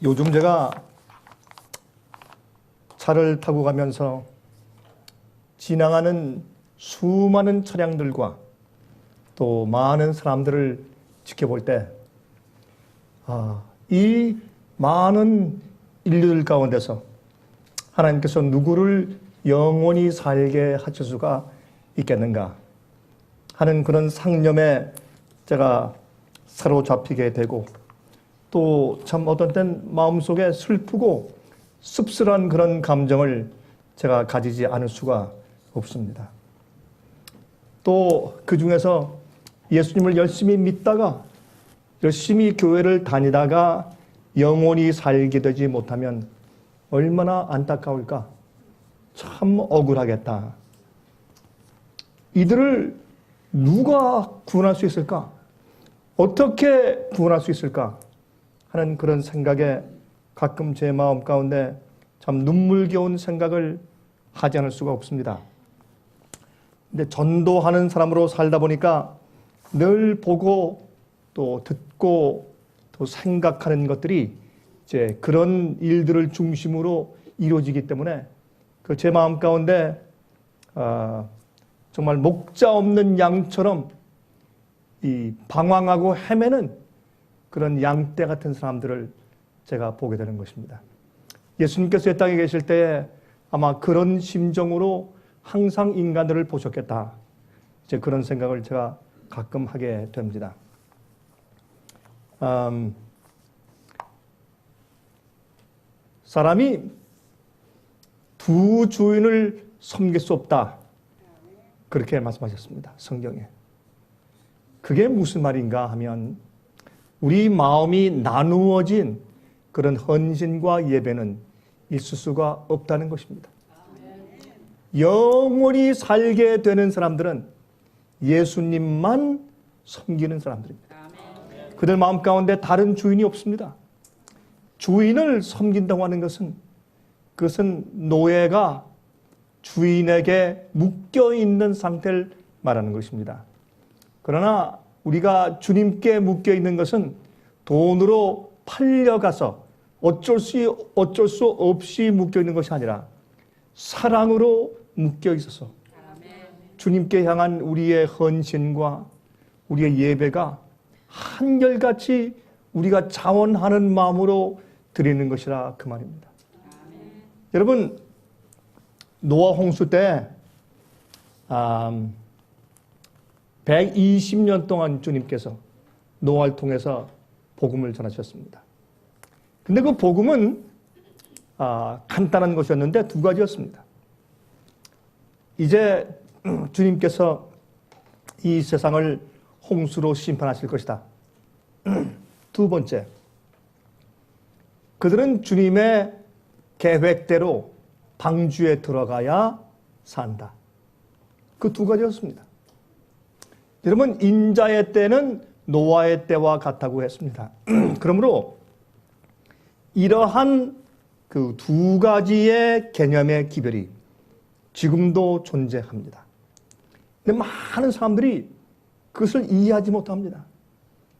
요즘 제가 차를 타고 가면서 지나가는 수많은 차량들과 또 많은 사람들을 지켜볼 때, 이 많은 인류들 가운데서 하나님께서 누구를 영원히 살게 하실 수가 있겠는가 하는 그런 상념에 제가 사로잡히게 되고, 또 참 어떤 땐 마음속에 슬프고 씁쓸한 그런 감정을 제가 가지지 않을 수가 없습니다. 또 그 중에서 예수님을 열심히 믿다가 열심히 교회를 다니다가 영원히 살게 되지 못하면 얼마나 안타까울까? 참 억울하겠다. 이들을 누가 구원할 수 있을까? 어떻게 구원할 수 있을까? 하는 그런 생각에 가끔 제 마음 가운데 참 눈물겨운 생각을 하지 않을 수가 없습니다. 근데 전도하는 사람으로 살다 보니까 늘 보고 또 듣고 또 생각하는 것들이 이제 그런 일들을 중심으로 이루어지기 때문에 그 제 마음 가운데 정말 목자 없는 양처럼 이 방황하고 헤매는 그런 양떼 같은 사람들을 제가 보게 되는 것입니다. 예수님께서 이 땅에 계실 때에 아마 그런 심정으로 항상 인간들을 보셨겠다. 이제 그런 생각을 제가 가끔 하게 됩니다. 사람이 두 주인을 섬길 수 없다. 그렇게 말씀하셨습니다. 성경에. 그게 무슨 말인가 하면 우리 마음이 나누어진 그런 헌신과 예배는 있을 수가 없다는 것입니다. 영원히 살게 되는 사람들은 예수님만 섬기는 사람들입니다. 그들 마음 가운데 다른 주인이 없습니다. 주인을 섬긴다고 하는 것은 그것은 노예가 주인에게 묶여있는 상태를 말하는 것입니다. 그러나 우리가 주님께 묶여있는 것은 돈으로 팔려가서 어쩔 수 없이 묶여있는 것이 아니라 사랑으로 묶여있어서 주님께 향한 우리의 헌신과 우리의 예배가 한결같이 우리가 자원하는 마음으로 드리는 것이라 그 말입니다. 여러분, 노아 홍수 때 120년 동안 주님께서 노아를 통해서 복음을 전하셨습니다. 근데 그 복음은 간단한 것이었는데 두 가지였습니다. 이제 주님께서 이 세상을 홍수로 심판하실 것이다. 두 번째, 그들은 주님의 계획대로 방주에 들어가야 산다. 그 두 가지였습니다. 여러분, 인자의 때는 노아의 때와 같다고 했습니다. 그러므로 이러한 그 두 가지의 개념의 기별이 지금도 존재합니다. 근데 많은 사람들이 그것을 이해하지 못합니다.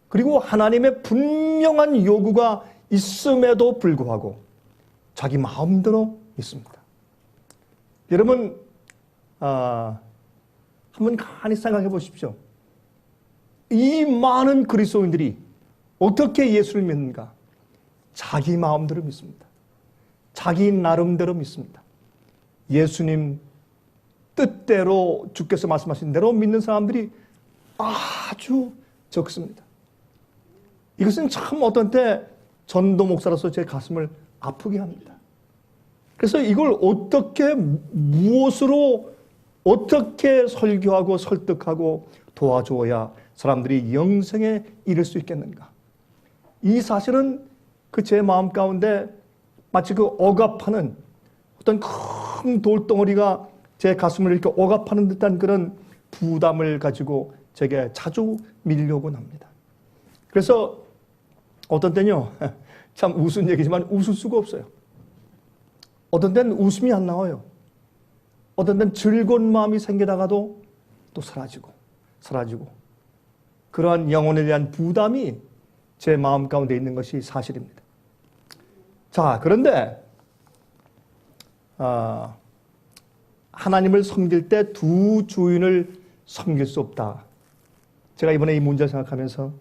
그리고 하나님의 분명한 요구가 있음에도 불구하고 자기 마음대로 믿습니다. 여러분, 한번 간단히 생각해 보십시오. 이 많은 그리스도인들이 어떻게 예수를 믿는가? 자기 마음대로 믿습니다. 자기 나름대로 믿습니다. 예수님 뜻대로 주께서 말씀하신 대로 믿는 사람들이 아주 적습니다. 이것은 참 어떤 때 전도 목사로서 제 가슴을 아프게 합니다. 그래서 이걸 어떻게 무엇으로 어떻게 설교하고 설득하고 도와줘야 사람들이 영생에 이를 수 있겠는가? 이 사실은 그 제 마음 가운데 마치 그 억압하는 어떤 큰 돌덩어리가 제 가슴을 이렇게 억압하는 듯한 그런 부담을 가지고 제게 자주 밀려오곤 합니다. 그래서 어떤 때는요, 참 우스운 얘기지만 웃을 수가 없어요. 어떤 때는 웃음이 안 나와요. 어떤 때는 즐거운 마음이 생기다가도 또 사라지고 그러한 영혼에 대한 부담이 제 마음 가운데 있는 것이 사실입니다. 자, 그런데 하나님을 섬길 때 두 주인을 섬길 수 없다. 제가 이번에 이 문제를 생각하면서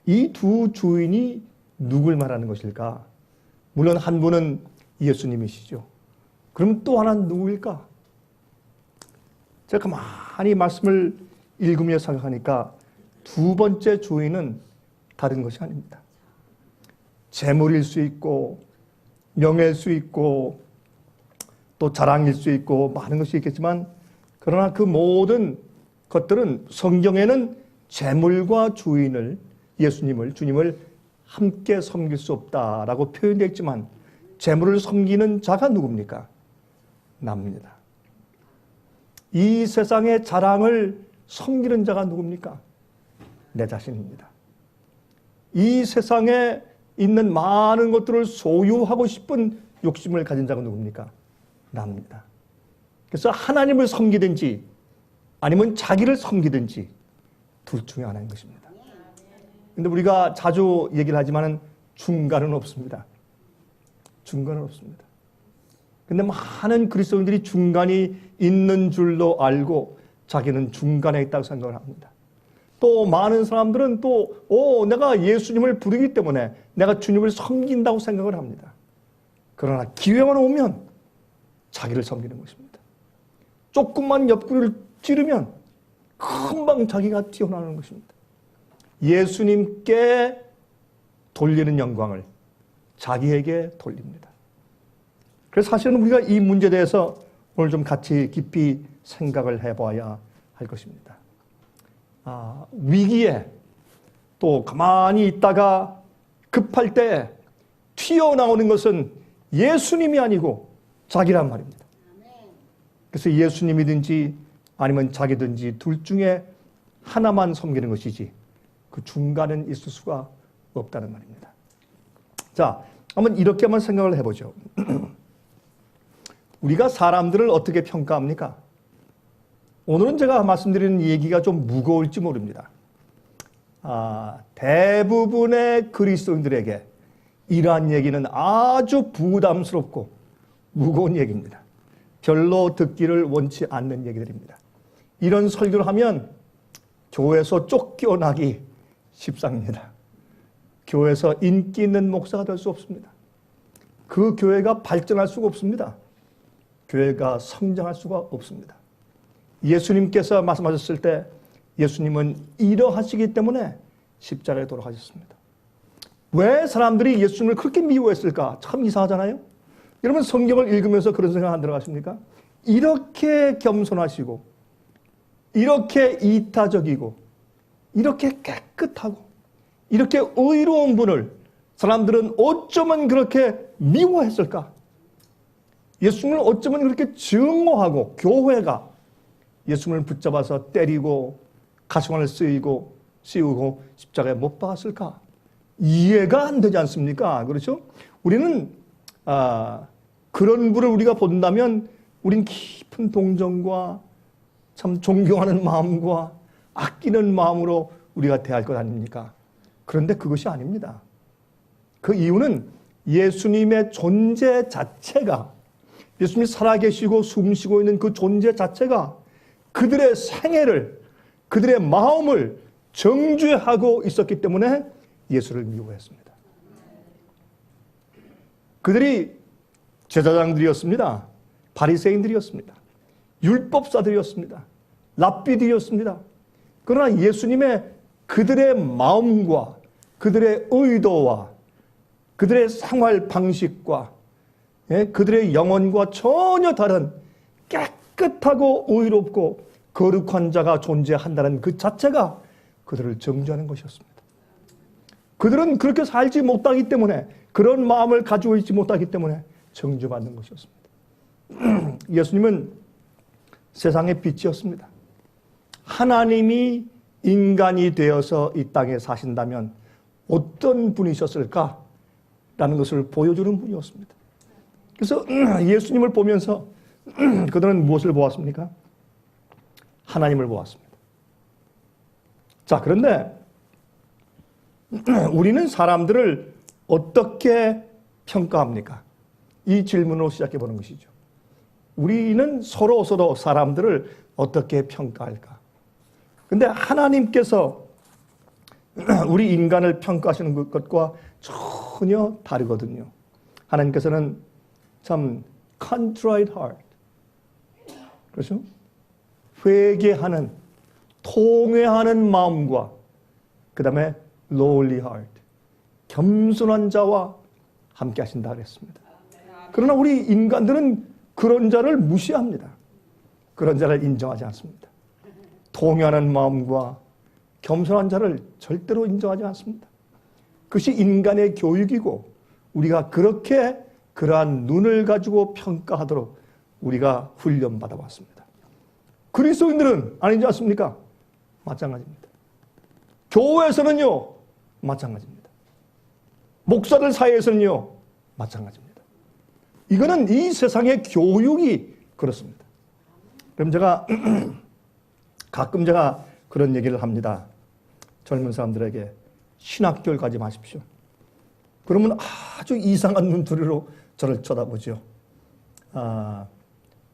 이 두 주인이 누굴 말하는 것일까? 물론 한 분은 예수님이시죠. 그럼 또 하나는 누구일까? 제가 가만히 말씀을 읽으며 생각하니까 두 번째 주인은 다른 것이 아닙니다. 재물일 수 있고 명예일 수 있고 또 자랑일 수 있고 많은 것이 있겠지만 그러나 그 모든 것들은 성경에는 재물과 주인을 주님을 함께 섬길 수 없다라고 표현되어 있지만 재물을 섬기는 자가 누굽니까? 나입니다. 이 세상의 자랑을 섬기는 자가 누굽니까? 내 자신입니다. 이 세상에 있는 많은 것들을 소유하고 싶은 욕심을 가진 자가 누굽니까? 나입니다. 그래서 하나님을 섬기든지 아니면 자기를 섬기든지 둘 중에 하나인 것입니다. 근데 우리가 자주 얘기를 하지만 중간은 없습니다. 중간은 없습니다. 근데 많은 그리스도인들이 중간이 있는 줄로 알고 자기는 중간에 있다고 생각을 합니다. 또 많은 사람들은 내가 예수님을 부르기 때문에 내가 주님을 섬긴다고 생각을 합니다. 그러나 기회만 오면 자기를 섬기는 것입니다. 조금만 옆구리를 찌르면 금방 자기가 튀어나오는 것입니다. 예수님께 돌리는 영광을 자기에게 돌립니다. 그래서 사실은 우리가 이 문제에 대해서 오늘 좀 같이 깊이 생각을 해봐야 할 것입니다. 위기에 또 가만히 있다가 급할 때 튀어나오는 것은 예수님이 아니고 자기란 말입니다. 그래서 예수님이든지 아니면 자기든지 둘 중에 하나만 섬기는 것이지 그 중간은 있을 수가 없다는 말입니다. 자, 한번 이렇게만 생각을 해보죠. 우리가 사람들을 어떻게 평가합니까? 오늘은 제가 말씀드리는 얘기가 좀 무거울지 모릅니다. 대부분의 그리스도인들에게 이러한 얘기는 아주 부담스럽고 무거운 얘기입니다. 별로 듣기를 원치 않는 얘기들입니다. 이런 설교를 하면 교회에서 쫓겨나기 십상입니다. 교회에서 인기 있는 목사가 될 수 없습니다. 그 교회가 발전할 수가 없습니다. 교회가 성장할 수가 없습니다. 예수님께서 말씀하셨을 때 예수님은 이러하시기 때문에 십자가에 돌아가셨습니다. 왜 사람들이 예수님을 그렇게 미워했을까? 참 이상하잖아요. 여러분 성경을 읽으면서 그런 생각 안 들어가십니까? 이렇게 겸손하시고 이렇게 이타적이고 이렇게 깨끗하고 이렇게 의로운 분을 사람들은 어쩌면 그렇게 미워했을까? 예수님을 어쩌면 그렇게 증오하고 교회가 예수님을 붙잡아서 때리고 가시관을 씌우고 십자가에 못 박았을까? 이해가 안 되지 않습니까? 그렇죠? 우리는 그런 분을 우리가 본다면 우린 깊은 동정과 참 존경하는 마음과 아끼는 마음으로 우리가 대할 것 아닙니까? 그런데 그것이 아닙니다. 그 이유는 예수님의 존재 자체가 예수님이 살아계시고 숨쉬고 있는 그 존재 자체가 그들의 생애를 그들의 마음을 정죄하고 있었기 때문에 예수를 미워했습니다. 그들이 제사장들이었습니다. 바리새인들이었습니다. 율법사들이었습니다. 랍비들이었습니다. 그러나 예수님의 그들의 마음과 그들의 의도와 그들의 생활 방식과 그들의 영혼과 전혀 다른 깨끗하고 의롭고 거룩한 자가 존재한다는 그 자체가 그들을 정죄하는 것이었습니다. 그들은 그렇게 살지 못하기 때문에 그런 마음을 가지고 있지 못하기 때문에 정죄받는 것이었습니다. 예수님은 세상의 빛이었습니다. 하나님이 인간이 되어서 이 땅에 사신다면 어떤 분이셨을까라는 것을 보여주는 분이었습니다. 그래서 예수님을 보면서 그들은 무엇을 보았습니까? 하나님을 보았습니다. 자, 그런데 우리는 사람들을 어떻게 평가합니까? 이 질문으로 시작해 보는 것이죠. 우리는 서로 사람들을 어떻게 평가할까? 근데 하나님께서 우리 인간을 평가하시는 것과 전혀 다르거든요. 하나님께서는 참 contrite heart, 그렇죠? 회개하는, 통회하는 마음과 그 다음에 lowly heart, 겸손한 자와 함께 하신다 그랬습니다. 그러나 우리 인간들은 그런 자를 무시합니다. 그런 자를 인정하지 않습니다. 통회하는 마음과 겸손한 자를 절대로 인정하지 않습니다. 그것이 인간의 교육이고 우리가 그렇게 그러한 눈을 가지고 평가하도록 우리가 훈련받아 왔습니다. 그리스도인들은 아니지 않습니까? 마찬가지입니다. 교회에서는요, 마찬가지입니다. 목사들 사이에서는요, 마찬가지입니다. 이거는 이 세상의 교육이 그렇습니다. 그럼 가끔 제가 그런 얘기를 합니다. 젊은 사람들에게 신학교를 가지 마십시오. 그러면 아주 이상한 눈초리로 저를 쳐다보죠.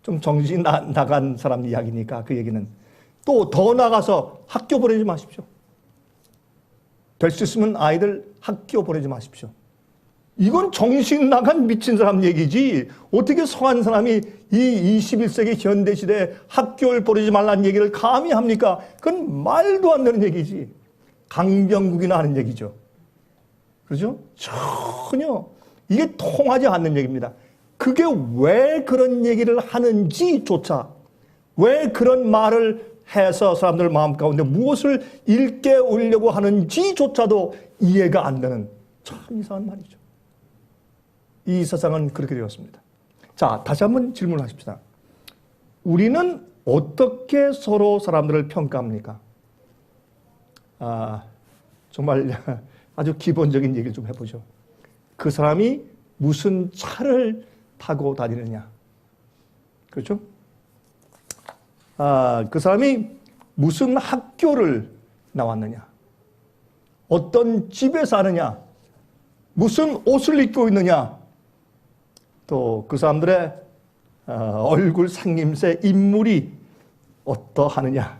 좀 정신이 나간 사람 이야기니까 그 얘기는 또 더 나가서 학교 보내지 마십시오. 될 수 있으면 아이들 학교 보내지 마십시오. 이건 정신 나간 미친 사람 얘기지 어떻게 성한 사람이 이 21세기 현대시대에 학교를 보내지 말라는 얘기를 감히 합니까? 그건 말도 안 되는 얘기지. 강병국이나 하는 얘기죠. 그렇죠? 전혀 이게 통하지 않는 얘기입니다. 그게 왜 그런 얘기를 하는지조차, 왜 그런 말을 해서 사람들 마음 가운데 무엇을 일깨우려고 하는지조차도 이해가 안 되는 참 이상한 말이죠. 이 세상은 그렇게 되었습니다. 자, 다시 한번 질문하십시다. 우리는 어떻게 서로 사람들을 평가합니까? 정말 아주 기본적인 얘기를 좀 해보죠. 그 사람이 무슨 차를 타고 다니느냐. 그렇죠? 그 사람이 무슨 학교를 나왔느냐. 어떤 집에 사느냐. 무슨 옷을 입고 있느냐. 또 그 사람들의 얼굴 생김새, 인물이 어떠하느냐.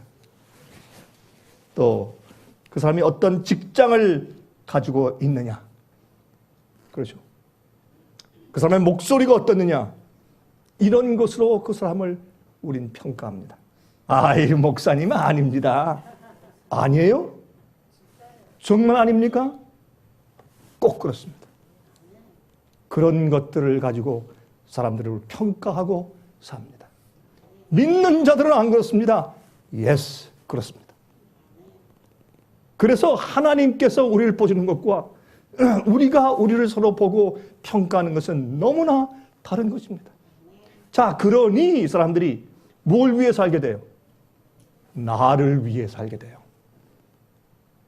또 그 사람이 어떤 직장을 가지고 있느냐. 그렇죠. 그 사람의 목소리가 어떻느냐. 이런 것으로 그 사람을 우린 평가합니다. 이 목사님은 아닙니다. 아니에요? 정말 아닙니까? 꼭 그렇습니다. 그런 것들을 가지고 사람들을 평가하고 삽니다. 믿는 자들은 안 그렇습니다. Yes, 그렇습니다. 그래서 하나님께서 우리를 보시는 것과 우리가 우리를 서로 보고 평가하는 것은 너무나 다른 것입니다. 자, 그러니 이 사람들이 뭘 위해 살게 돼요? 나를 위해 살게 돼요.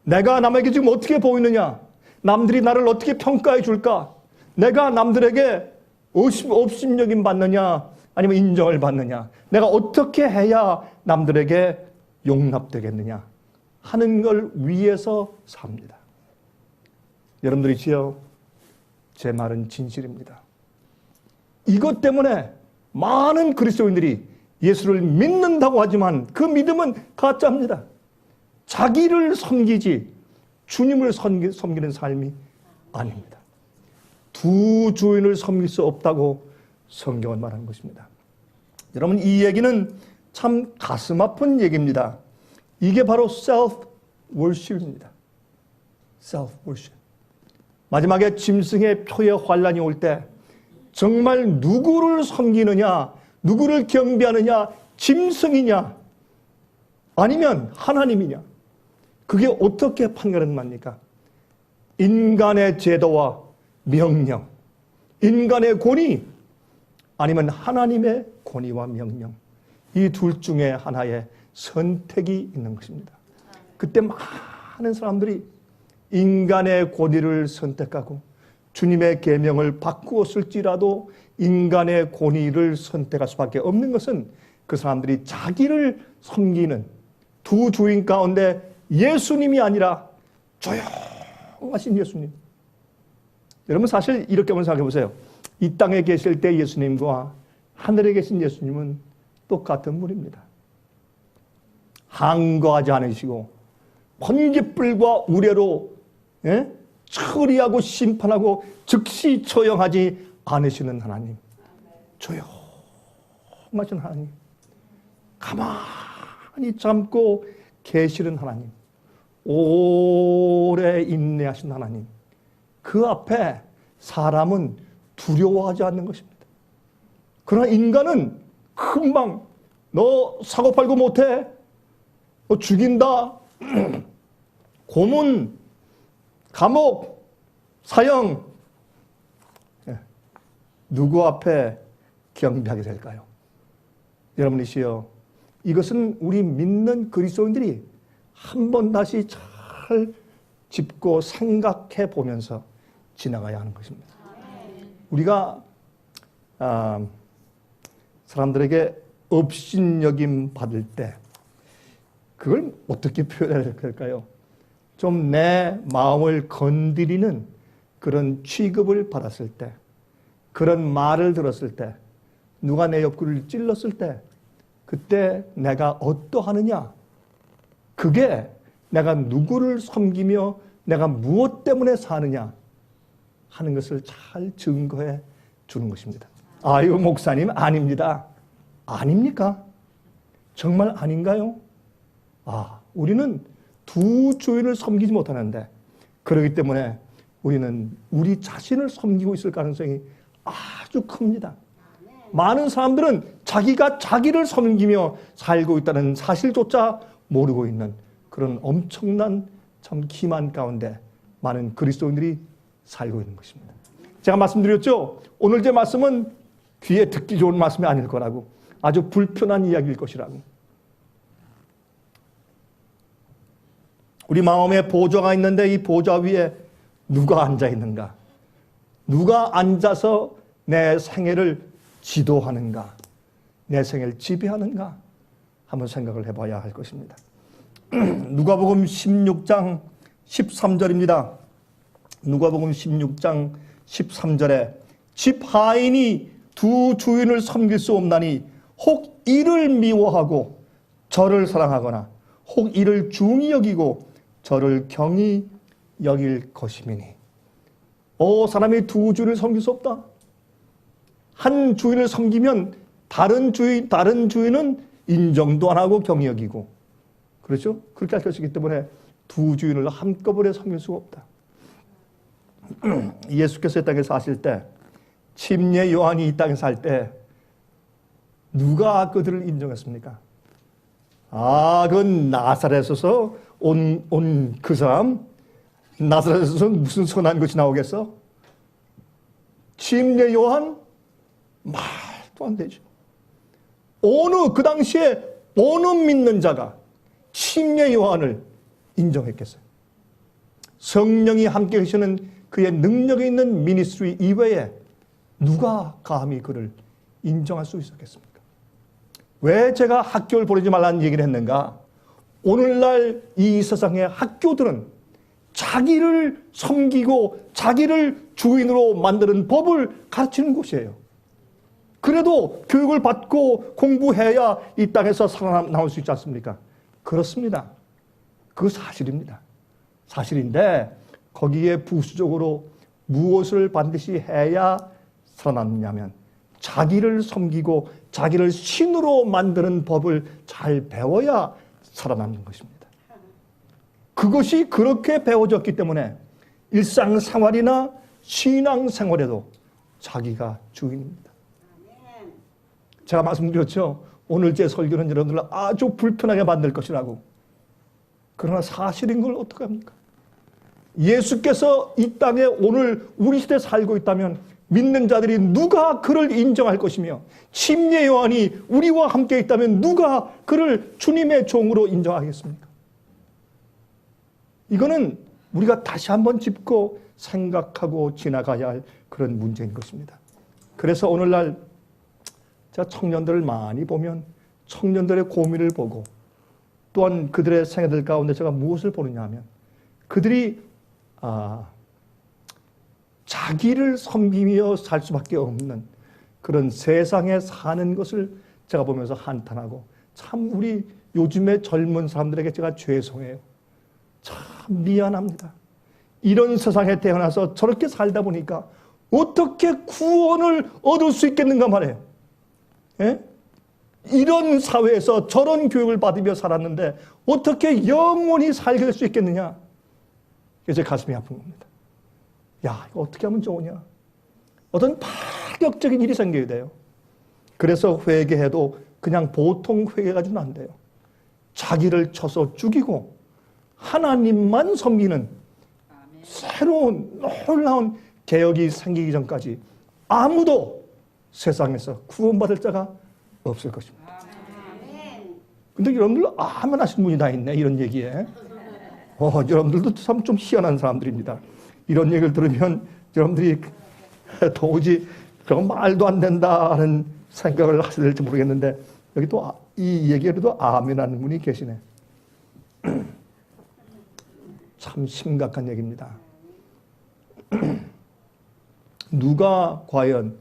내가 남에게 지금 어떻게 보이느냐? 남들이 나를 어떻게 평가해 줄까? 내가 남들에게 업신여김 받느냐? 아니면 인정을 받느냐? 내가 어떻게 해야 남들에게 용납되겠느냐? 하는 걸 위해서 삽니다. 여러분들이지요, 제 말은 진실입니다. 이것 때문에 많은 그리스도인들이 예수를 믿는다고 하지만 그 믿음은 가짜입니다. 자기를 섬기지 주님을 섬기는 삶이 아닙니다. 두 주인을 섬길 수 없다고 성경은 말하는 것입니다. 여러분, 이 얘기는 참 가슴 아픈 얘기입니다. 이게 바로 self-worship입니다. self-worship. 마지막에 짐승의 표의 환란이 올 때 정말 누구를 섬기느냐, 누구를 경배하느냐, 짐승이냐, 아니면 하나님이냐. 그게 어떻게 판가름 납니까? 인간의 제도와 명령, 인간의 권위, 아니면 하나님의 권위와 명령. 이 둘 중에 하나의 선택이 있는 것입니다. 그때 많은 사람들이 인간의 권위를 선택하고 주님의 계명을 바꾸었을지라도 인간의 권위를 선택할 수밖에 없는 것은 그 사람들이 자기를 섬기는 두 주인 가운데 예수님이 아니라 조용하신 예수님, 여러분 사실 이렇게 한번 생각해 보세요. 이 땅에 계실 때 예수님과 하늘에 계신 예수님은 똑같은 분입니다. 항거하지 않으시고 번개불과 우레로 처리하고 심판하고 즉시 처형하지 않으시는 하나님. 조용하신 하나님. 가만히 참고 계시는 하나님. 오래 인내하신 하나님. 그 앞에 사람은 두려워하지 않는 것입니다. 그러나 인간은 금방 너 사고팔고 못해? 너 죽인다? 고문, 감옥, 사형. 누구 앞에 경배하게 될까요? 여러분이시여, 이것은 우리 믿는 그리스도인들이 한 번 다시 잘 짚고 생각해 보면서 지나가야 하는 것입니다. 우리가 사람들에게 업신여김 받을 때 그걸 어떻게 표현해야 될까요? 좀 내 마음을 건드리는 그런 취급을 받았을 때, 그런 말을 들었을 때, 누가 내 옆구리를 찔렀을 때, 그때 내가 어떠하느냐? 그게 내가 누구를 섬기며 내가 무엇 때문에 사느냐 하는 것을 잘 증거해 주는 것입니다. 아유, 목사님, 아닙니다. 아닙니까? 정말 아닌가요? 우리는 두 주인을 섬기지 못하는데, 그렇기 때문에 우리는 우리 자신을 섬기고 있을 가능성이 아주 큽니다. 많은 사람들은 자기가 자기를 섬기며 살고 있다는 사실조차 모르고 있는 그런 엄청난 참 기만 가운데 많은 그리스도인들이 살고 있는 것입니다. 제가 말씀드렸죠? 오늘 제 말씀은 귀에 듣기 좋은 말씀이 아닐 거라고, 아주 불편한 이야기일 것이라고. 우리 마음에 보좌가 있는데 이 보좌 위에 누가 앉아 있는가? 누가 앉아서 내 생애를 지도하는가? 내 생애를 지배하는가? 한번 생각을 해봐야 할 것입니다. 누가복음 16장 13절입니다. 누가복음 16장 13절에 집 하인이 두 주인을 섬길 수 없나니 혹 이를 미워하고 저를 사랑하거나 혹 이를 중히 여기고 저를 경히 여길 것임이니. 사람이 두 주인을 섬길 수 없다. 한 주인을 섬기면 다른 주인은 인정도 안 하고 경히 여기고, 그렇죠? 그렇게 할 것이기 때문에 두 주인을 한꺼번에 섬길 수가 없다. 예수께서 이 땅에 사실 때, 침례 요한이 이 땅에 살 때 누가 그들을 인정했습니까? 그 나사렛에서 온 그 사람, 나사렛에서 무슨 선한 것이 나오겠어? 침례 요한? 말도 안 되죠. 그 당시에 어느 믿는 자가 침례 요한을 인정했겠어요? 성령이 함께 계시는 그의 능력이 있는 미니스트리 이외에 누가 감히 그를 인정할 수 있었겠습니까? 왜 제가 학교를 보내지 말라는 얘기를 했는가? 오늘날 이 세상의 학교들은 자기를 섬기고 자기를 주인으로 만드는 법을 가르치는 곳이에요. 그래도 교육을 받고 공부해야 이 땅에서 살아남을 수 있지 않습니까? 그렇습니다. 그거 사실입니다. 사실인데 거기에 부수적으로 무엇을 반드시 해야 살아남냐면 자기를 섬기고 자기를 신으로 만드는 법을 잘 배워야 살아남는 것입니다. 그것이 그렇게 배워졌기 때문에 일상생활이나 신앙생활에도 자기가 주인입니다. 제가 말씀드렸죠. 오늘 제 설교는 여러분들 아주 불편하게 만들 것이라고. 그러나 사실인 걸 어떻게 합니까? 예수께서 이 땅에 오늘 우리 시대에 살고 있다면 믿는 자들이 누가 그를 인정할 것이며, 침례 요한이 우리와 함께 있다면 누가 그를 주님의 종으로 인정하겠습니까? 이거는 우리가 다시 한번 짚고 생각하고 지나가야 할 그런 문제인 것입니다. 그래서 오늘날 제가 청년들을 많이 보면 청년들의 고민을 보고, 또한 그들의 생애들 가운데 제가 무엇을 보느냐 하면 그들이 자기를 섬기며 살 수밖에 없는 그런 세상에 사는 것을 제가 보면서 한탄하고, 참 우리 요즘의 젊은 사람들에게 제가 죄송해요. 참 미안합니다. 이런 세상에 태어나서 저렇게 살다 보니까 어떻게 구원을 얻을 수 있겠는가 말이에요. 예? 이런 사회에서 저런 교육을 받으며 살았는데 어떻게 영원히 살게 될 수 있겠느냐. 제 가슴이 아픈 겁니다. 야, 이거 어떻게 하면 좋으냐. 어떤 파격적인 일이 생겨야 돼요. 그래서 회개해도 그냥 보통 회개 가지고는 안 돼요. 자기를 쳐서 죽이고 하나님만 섬기는 새로운 놀라운 개혁이 생기기 전까지 아무도 세상에서 구원받을 자가 없을 것입니다. 근데 여러분들 아멘 하시는 분이 다 있네, 이런 얘기에. 여러분들도 참 좀 희한한 사람들입니다. 이런 얘기를 들으면 여러분들이 도무지 저건 말도 안 된다는 생각을 하셔야 될지 모르겠는데, 여기 또 이 얘기에도 아멘 하는 분이 계시네. 참 심각한 얘기입니다. 누가 과연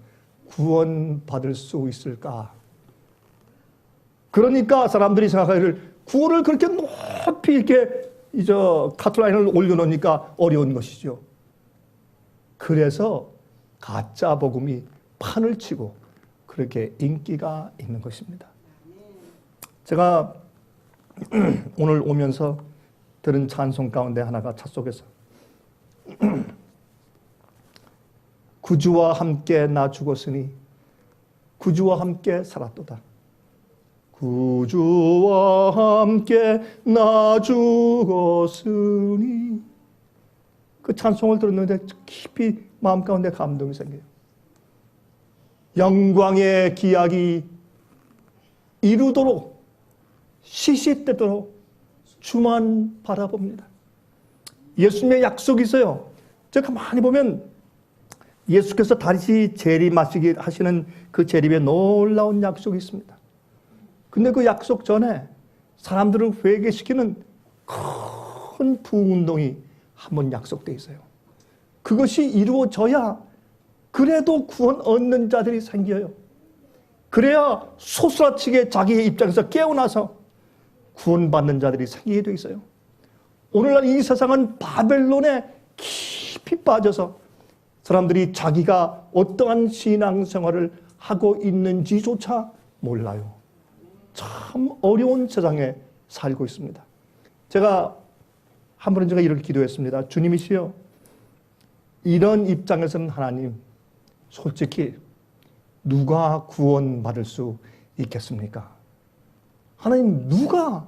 구원받을 수 있을까? 그러니까 사람들이 생각하기를 구원을 그렇게 높이 이렇게 카트라인을 올려놓으니까 어려운 것이죠. 그래서 가짜 복음이 판을 치고 그렇게 인기가 있는 것입니다. 제가 오늘 오면서 들은 찬송 가운데 하나가 차 속에서 구주와 함께 나 죽었으니 구주와 함께 살았도다. 구주와 함께 나 죽었으니. 그 찬송을 들었는데 깊이 마음 가운데 감동이 생겨요. 영광의 기약이 이루도록 시시때도록 주만 바라봅니다. 예수님의 약속이 있어요. 제가 많이 보면 예수께서 다시 재림하시기 하시는 그 재림에 놀라운 약속이 있습니다. 근데 그 약속 전에 사람들을 회개시키는 큰 부흥운동이 한번 약속되어 있어요. 그것이 이루어져야 그래도 구원 얻는 자들이 생겨요. 그래야 소스라치게 자기의 입장에서 깨어나서 구원받는 자들이 생기게 되어 있어요. 오늘날 이 세상은 바벨론에 깊이 빠져서 사람들이 자기가 어떠한 신앙생활을 하고 있는지조차 몰라요. 참 어려운 세상에 살고 있습니다. 제가 한 번은 제가 이렇게 기도했습니다. 주님이시여, 이런 입장에서는 하나님, 솔직히 누가 구원받을 수 있겠습니까? 하나님, 누가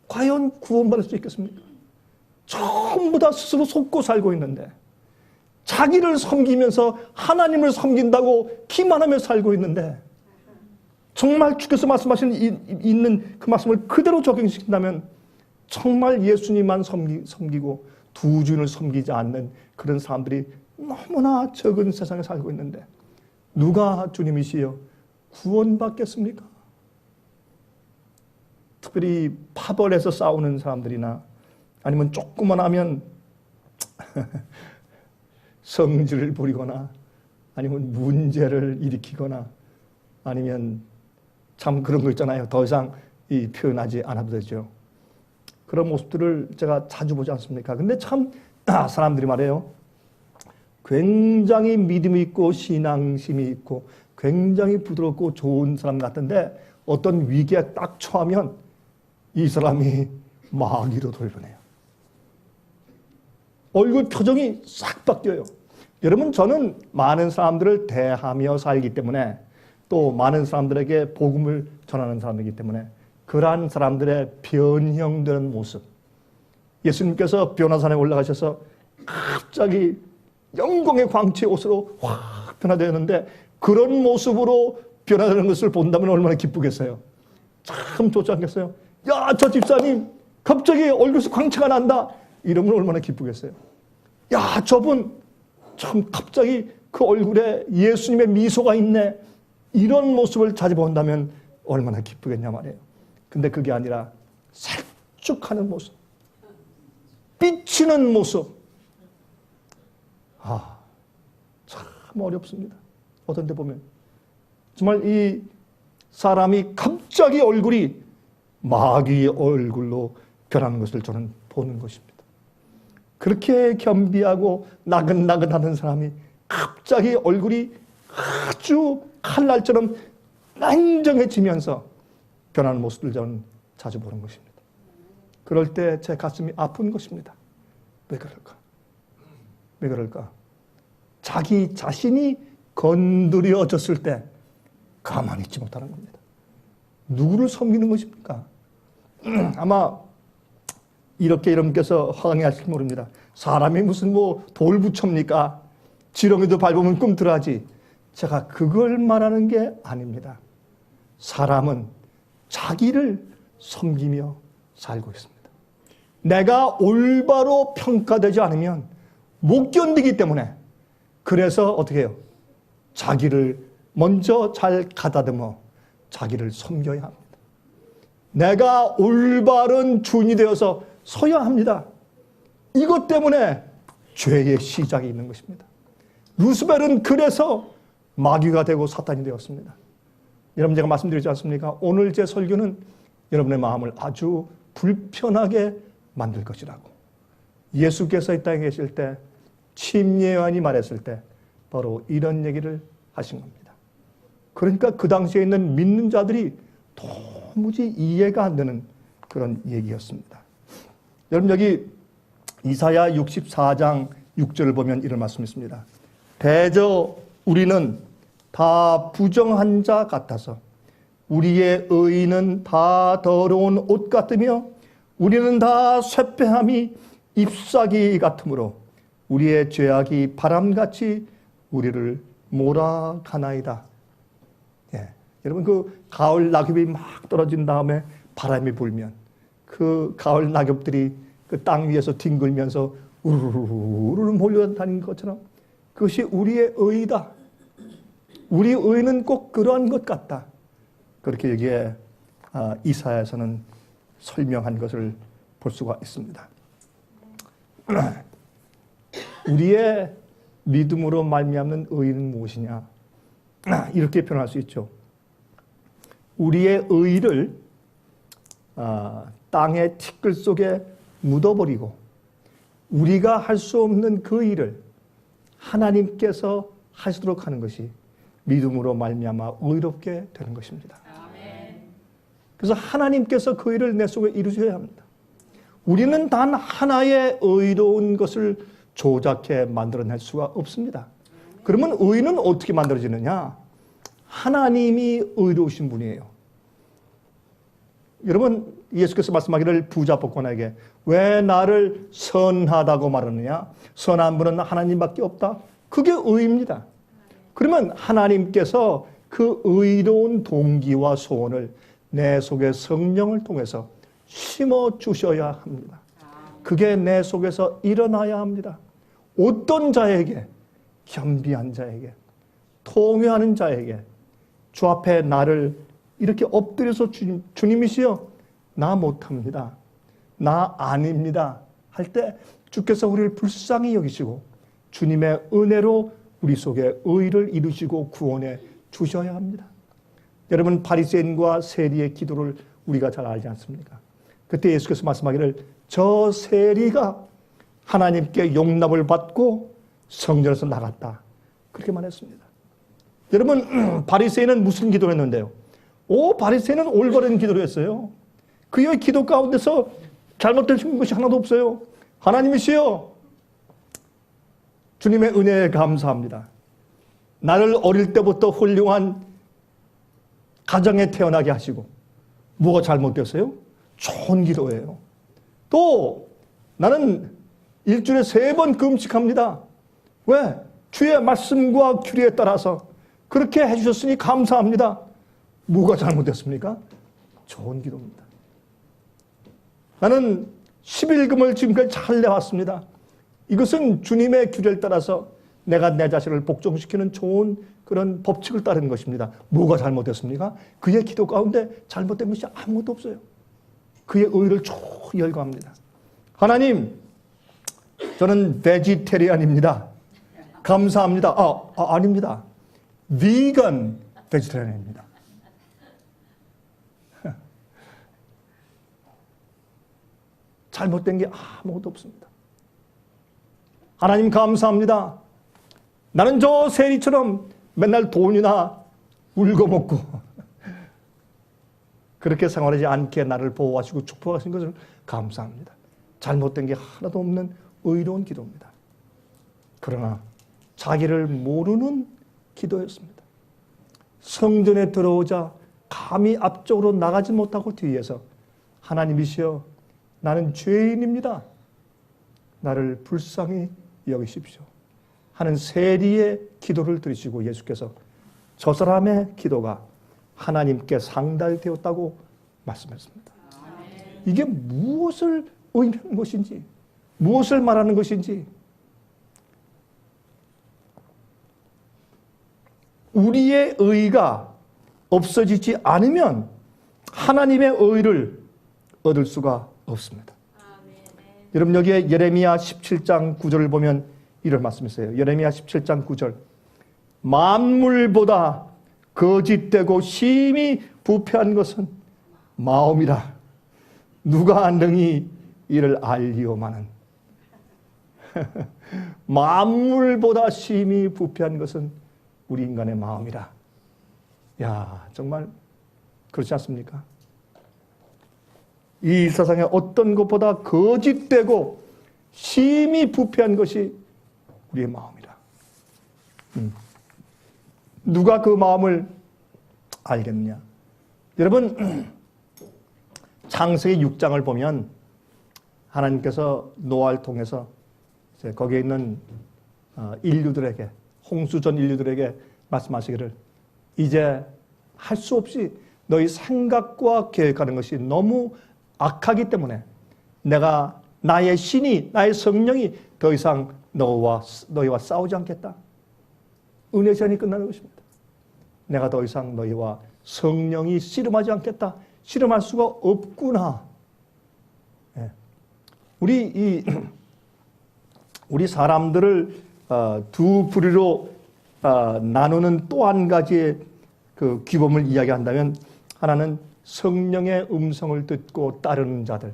과연 구원받을 수 있겠습니까? 전부 다 스스로 속고 살고 있는데, 자기를 섬기면서 하나님을 섬긴다고 기만하며 살고 있는데, 정말 주께서 말씀하신 있는 그 말씀을 그대로 적용시킨다면 정말 예수님만 섬기고 두 주인을 섬기지 않는 그런 사람들이 너무나 적은 세상에 살고 있는데, 누가 주님이시여 구원받겠습니까? 특별히 파벌에서 싸우는 사람들이나 아니면 조금만 하면 성질을 부리거나 아니면 문제를 일으키거나 아니면 참 그런 거 있잖아요. 더 이상 표현하지 않아도 되죠. 그런 모습들을 제가 자주 보지 않습니까? 근데 참 사람들이 말해요. 굉장히 믿음이 있고 신앙심이 있고 굉장히 부드럽고 좋은 사람 같은데 어떤 위기에 딱 처하면 이 사람이 마귀로 돌변해요. 얼굴 표정이 싹 바뀌어요. 여러분, 저는 많은 사람들을 대하며 살기 때문에 또 많은 사람들에게 복음을 전하는 사람이기 때문에 그러한 사람들의 변형되는 모습, 예수님께서 변화산에 올라가셔서 갑자기 영광의 광채의 옷으로 확 변화되었는데 그런 모습으로 변화되는 것을 본다면 얼마나 기쁘겠어요. 참 좋지 않겠어요? 야, 저 집사님 갑자기 얼굴에서 광채가 난다 이러면 얼마나 기쁘겠어요. 야, 저분 참 갑자기 그 얼굴에 예수님의 미소가 있네 이런 모습을 자주 본다면 얼마나 기쁘겠냐 말이에요. 근데 그게 아니라 살쭉하는 모습, 삐치는 모습. 참 어렵습니다. 어떤 데 보면 정말 이 사람이 갑자기 얼굴이 마귀의 얼굴로 변하는 것을 저는 보는 것입니다. 그렇게 겸비하고 나긋나긋하는 사람이 갑자기 얼굴이 아주 칼날처럼 냉정해지면서 변하는 모습을 저는 자주 보는 것입니다. 그럴 때 제 가슴이 아픈 것입니다. 왜 그럴까? 왜 그럴까? 자기 자신이 건드려졌을 때 가만히 있지 못하는 겁니다. 누구를 섬기는 것입니까? 아마 이렇게 여러분께서 황해하실지 모릅니다. 사람이 무슨 뭐 돌부처입니까? 지렁이도 밟으면 꿈틀하지. 제가 그걸 말하는 게 아닙니다. 사람은 자기를 섬기며 살고 있습니다. 내가 올바로 평가되지 않으면 못 견디기 때문에 그래서 어떻게 해요? 자기를 먼저 잘 가다듬어 자기를 섬겨야 합니다. 내가 올바른 주인이 되어서 서야 합니다. 이것 때문에 죄의 시작이 있는 것입니다. 루스벨은 그래서 마귀가 되고 사탄이 되었습니다. 여러분 제가 말씀드리지 않습니까? 오늘 제 설교는 여러분의 마음을 아주 불편하게 만들 것이라고. 예수께서 이 땅에 계실 때 침례요한이 말했을 때 바로 이런 얘기를 하신 겁니다. 그러니까 그 당시에 있는 믿는 자들이 도무지 이해가 안 되는 그런 얘기였습니다. 여러분 여기 이사야 64장 6절을 보면 이런 말씀이 있습니다. 대저 우리는 다 부정한 자 같아서 우리의 의는 다 더러운 옷 같으며 우리는 다 쇠폐함이 잎사귀 같으므로 우리의 죄악이 바람같이 우리를 몰아가나이다. 예. 여러분 그 가을 낙엽이 막 떨어진 다음에 바람이 불면 그 가을 낙엽들이 그 땅 위에서 뒹굴면서 우르르르 몰려다니는 것처럼 그것이 우리의 의다. 우리 의는 꼭 그러한 것 같다. 그렇게 여기에 이사야에서는 설명한 것을 볼 수가 있습니다. 우리의 믿음으로 말미암는 의는 무엇이냐? 이렇게 표현할 수 있죠. 우리의 의를 땅의 티끌 속에 묻어버리고 우리가 할 수 없는 그 일을 하나님께서 하시도록 하는 것이 믿음으로 말미암아 의롭게 되는 것입니다. 그래서 하나님께서 그 일을 내 속에 이루셔야 합니다. 우리는 단 하나의 의로운 것을 조작해 만들어낼 수가 없습니다. 그러면 의는 어떻게 만들어지느냐? 하나님이 의로우신 분이에요. 여러분 예수께서 말씀하기를 부자 복권에게 왜 나를 선하다고 말하느냐? 선한 분은 하나님밖에 없다. 그게 의입니다. 그러면 하나님께서 그 의로운 동기와 소원을 내 속에 성령을 통해서 심어 주셔야 합니다. 그게 내 속에서 일어나야 합니다. 어떤 자에게? 겸비한 자에게, 통회하는 자에게 주 앞에 나를 이렇게 엎드려서 주님이시여 나 못합니다. 나 아닙니다. 할 때 주께서 우리를 불쌍히 여기시고 주님의 은혜로 우리 속에 의를 이루시고 구원해 주셔야 합니다. 여러분 바리새인과 세리의 기도를 우리가 잘 알지 않습니까? 그때 예수께서 말씀하기를 저 세리가 하나님께 용납을 받고 성전에서 나갔다. 그렇게 말했습니다. 여러분 바리새인은 무슨 기도를 했는데요? 바리새인은 올바른 기도를 했어요. 그의 기도 가운데서 잘못된 것이 하나도 없어요. 하나님이시여 주님의 은혜에 감사합니다. 나를 어릴 때부터 훌륭한 가정에 태어나게 하시고 뭐가 잘못됐어요? 좋은 기도예요. 또 나는 일주일에 3번 금식합니다. 왜? 주의 말씀과 규례에 따라서 그렇게 해주셨으니 감사합니다. 뭐가 잘못됐습니까? 좋은 기도입니다. 나는 11금을 지금까지 잘 내왔습니다. 이것은 주님의 규례를 따라서 내가 내 자신을 복종시키는 좋은 그런 법칙을 따르는 것입니다. 뭐가 잘못됐습니까? 그의 기도 가운데 잘못된 것이 아무것도 없어요. 그의 의를 쭉 열거합니다. 하나님, 저는 베지테리안입니다. 감사합니다. 아닙니다. 비건 베지테리언입니다. 잘못된 게 아무것도 없습니다. 하나님 감사합니다. 나는 저 세리처럼 맨날 돈이나 울고 먹고 그렇게 생활하지 않게 나를 보호하시고 축복하신 것을 감사합니다. 잘못된 게 하나도 없는 의로운 기도입니다. 그러나 자기를 모르는 기도였습니다. 성전에 들어오자 감히 앞쪽으로 나가지 못하고 뒤에서 하나님이시여 나는 죄인입니다. 나를 불쌍히 여기십시오. 하는 세리의 기도를 들으시고 예수께서 저 사람의 기도가 하나님께 상달되었다고 말씀했습니다. 이게 무엇을 의미하는 것인지, 무엇을 말하는 것인지, 우리의 의가 없어지지 않으면 하나님의 의를 얻을 수가 없습니다. 여러분 여기에 예레미야 17장 9절을 보면 이런 말씀이 있어요. 예레미야 17장 9절. 만물보다 거짓되고 심히 부패한 것은 마음이라. 누가 능히 이를 알리오마는. 만물보다 심히 부패한 것은 우리 인간의 마음이라. 야, 정말 그렇지 않습니까? 이 세상에 어떤 것보다 거짓되고 심히 부패한 것이 우리의 마음이라. 누가 그 마음을 알겠느냐? 여러분, 창세기 6장을 보면 하나님께서 노아를 통해서 거기에 있는 인류들에게, 홍수전 인류들에게 말씀하시기를 이제 할 수 없이 너희 생각과 계획하는 것이 너무 악하기 때문에 내가 나의 신이, 나의 성령이 더 이상 너희와 싸우지 않겠다. 은혜 제한이 끝나는 것입니다. 내가 더 이상 너희와 성령이 씨름하지 않겠다. 씨름할 수가 없구나. 네. 우리 사람들을 두 부류로 나누는 또 한 가지의 그 규범을 이야기한다면 하나는 성령의 음성을 듣고 따르는 자들.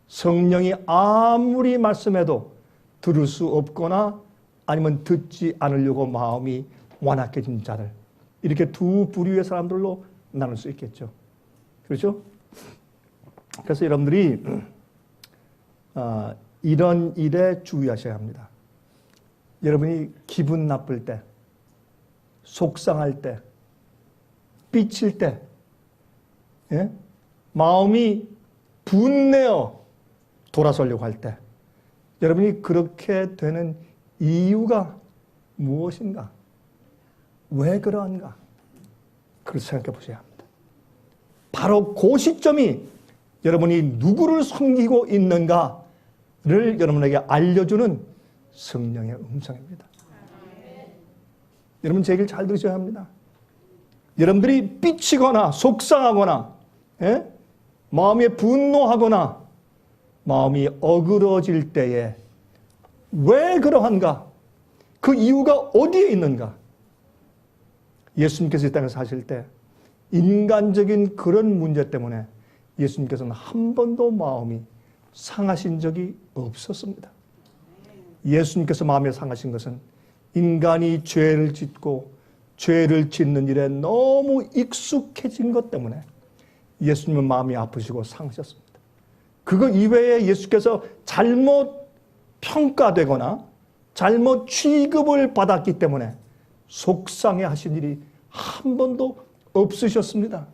성령이 아무리 말씀해도 들을 수 없거나 아니면 듣지 않으려고 마음이 완악해진 자들. 이렇게 두 부류의 사람들로 나눌 수 있겠죠. 그렇죠? 그래서 여러분들이 이런 일에 주의하셔야 합니다. 여러분이 기분 나쁠 때, 속상할 때, 삐칠 때, 예? 마음이 분내어 돌아서려고 할 때, 여러분이 그렇게 되는 이유가 무엇인가? 왜 그러한가? 그걸 생각해 보셔야 합니다. 바로 그 시점이 여러분이 누구를 섬기고 있는가를 여러분에게 알려주는 성령의 음성입니다. 여러분 제 얘기를 잘 들으셔야 합니다. 여러분들이 삐치거나 속상하거나 마음이 분노하거나 마음이 어그러질 때에 왜 그러한가? 그 이유가 어디에 있는가? 예수님께서 이 땅에 사실 때 인간적인 그런 문제 때문에 예수님께서는 한 번도 마음이 상하신 적이 없었습니다. 예수님께서 마음이 상하신 것은 인간이 죄를 짓고 죄를 짓는 일에 너무 익숙해진 것 때문에 예수님은 마음이 아프시고 상하셨습니다. 그거 이외에 예수께서 잘못 평가되거나 잘못 취급을 받았기 때문에 속상해 하신 일이 한 번도 없으셨습니다.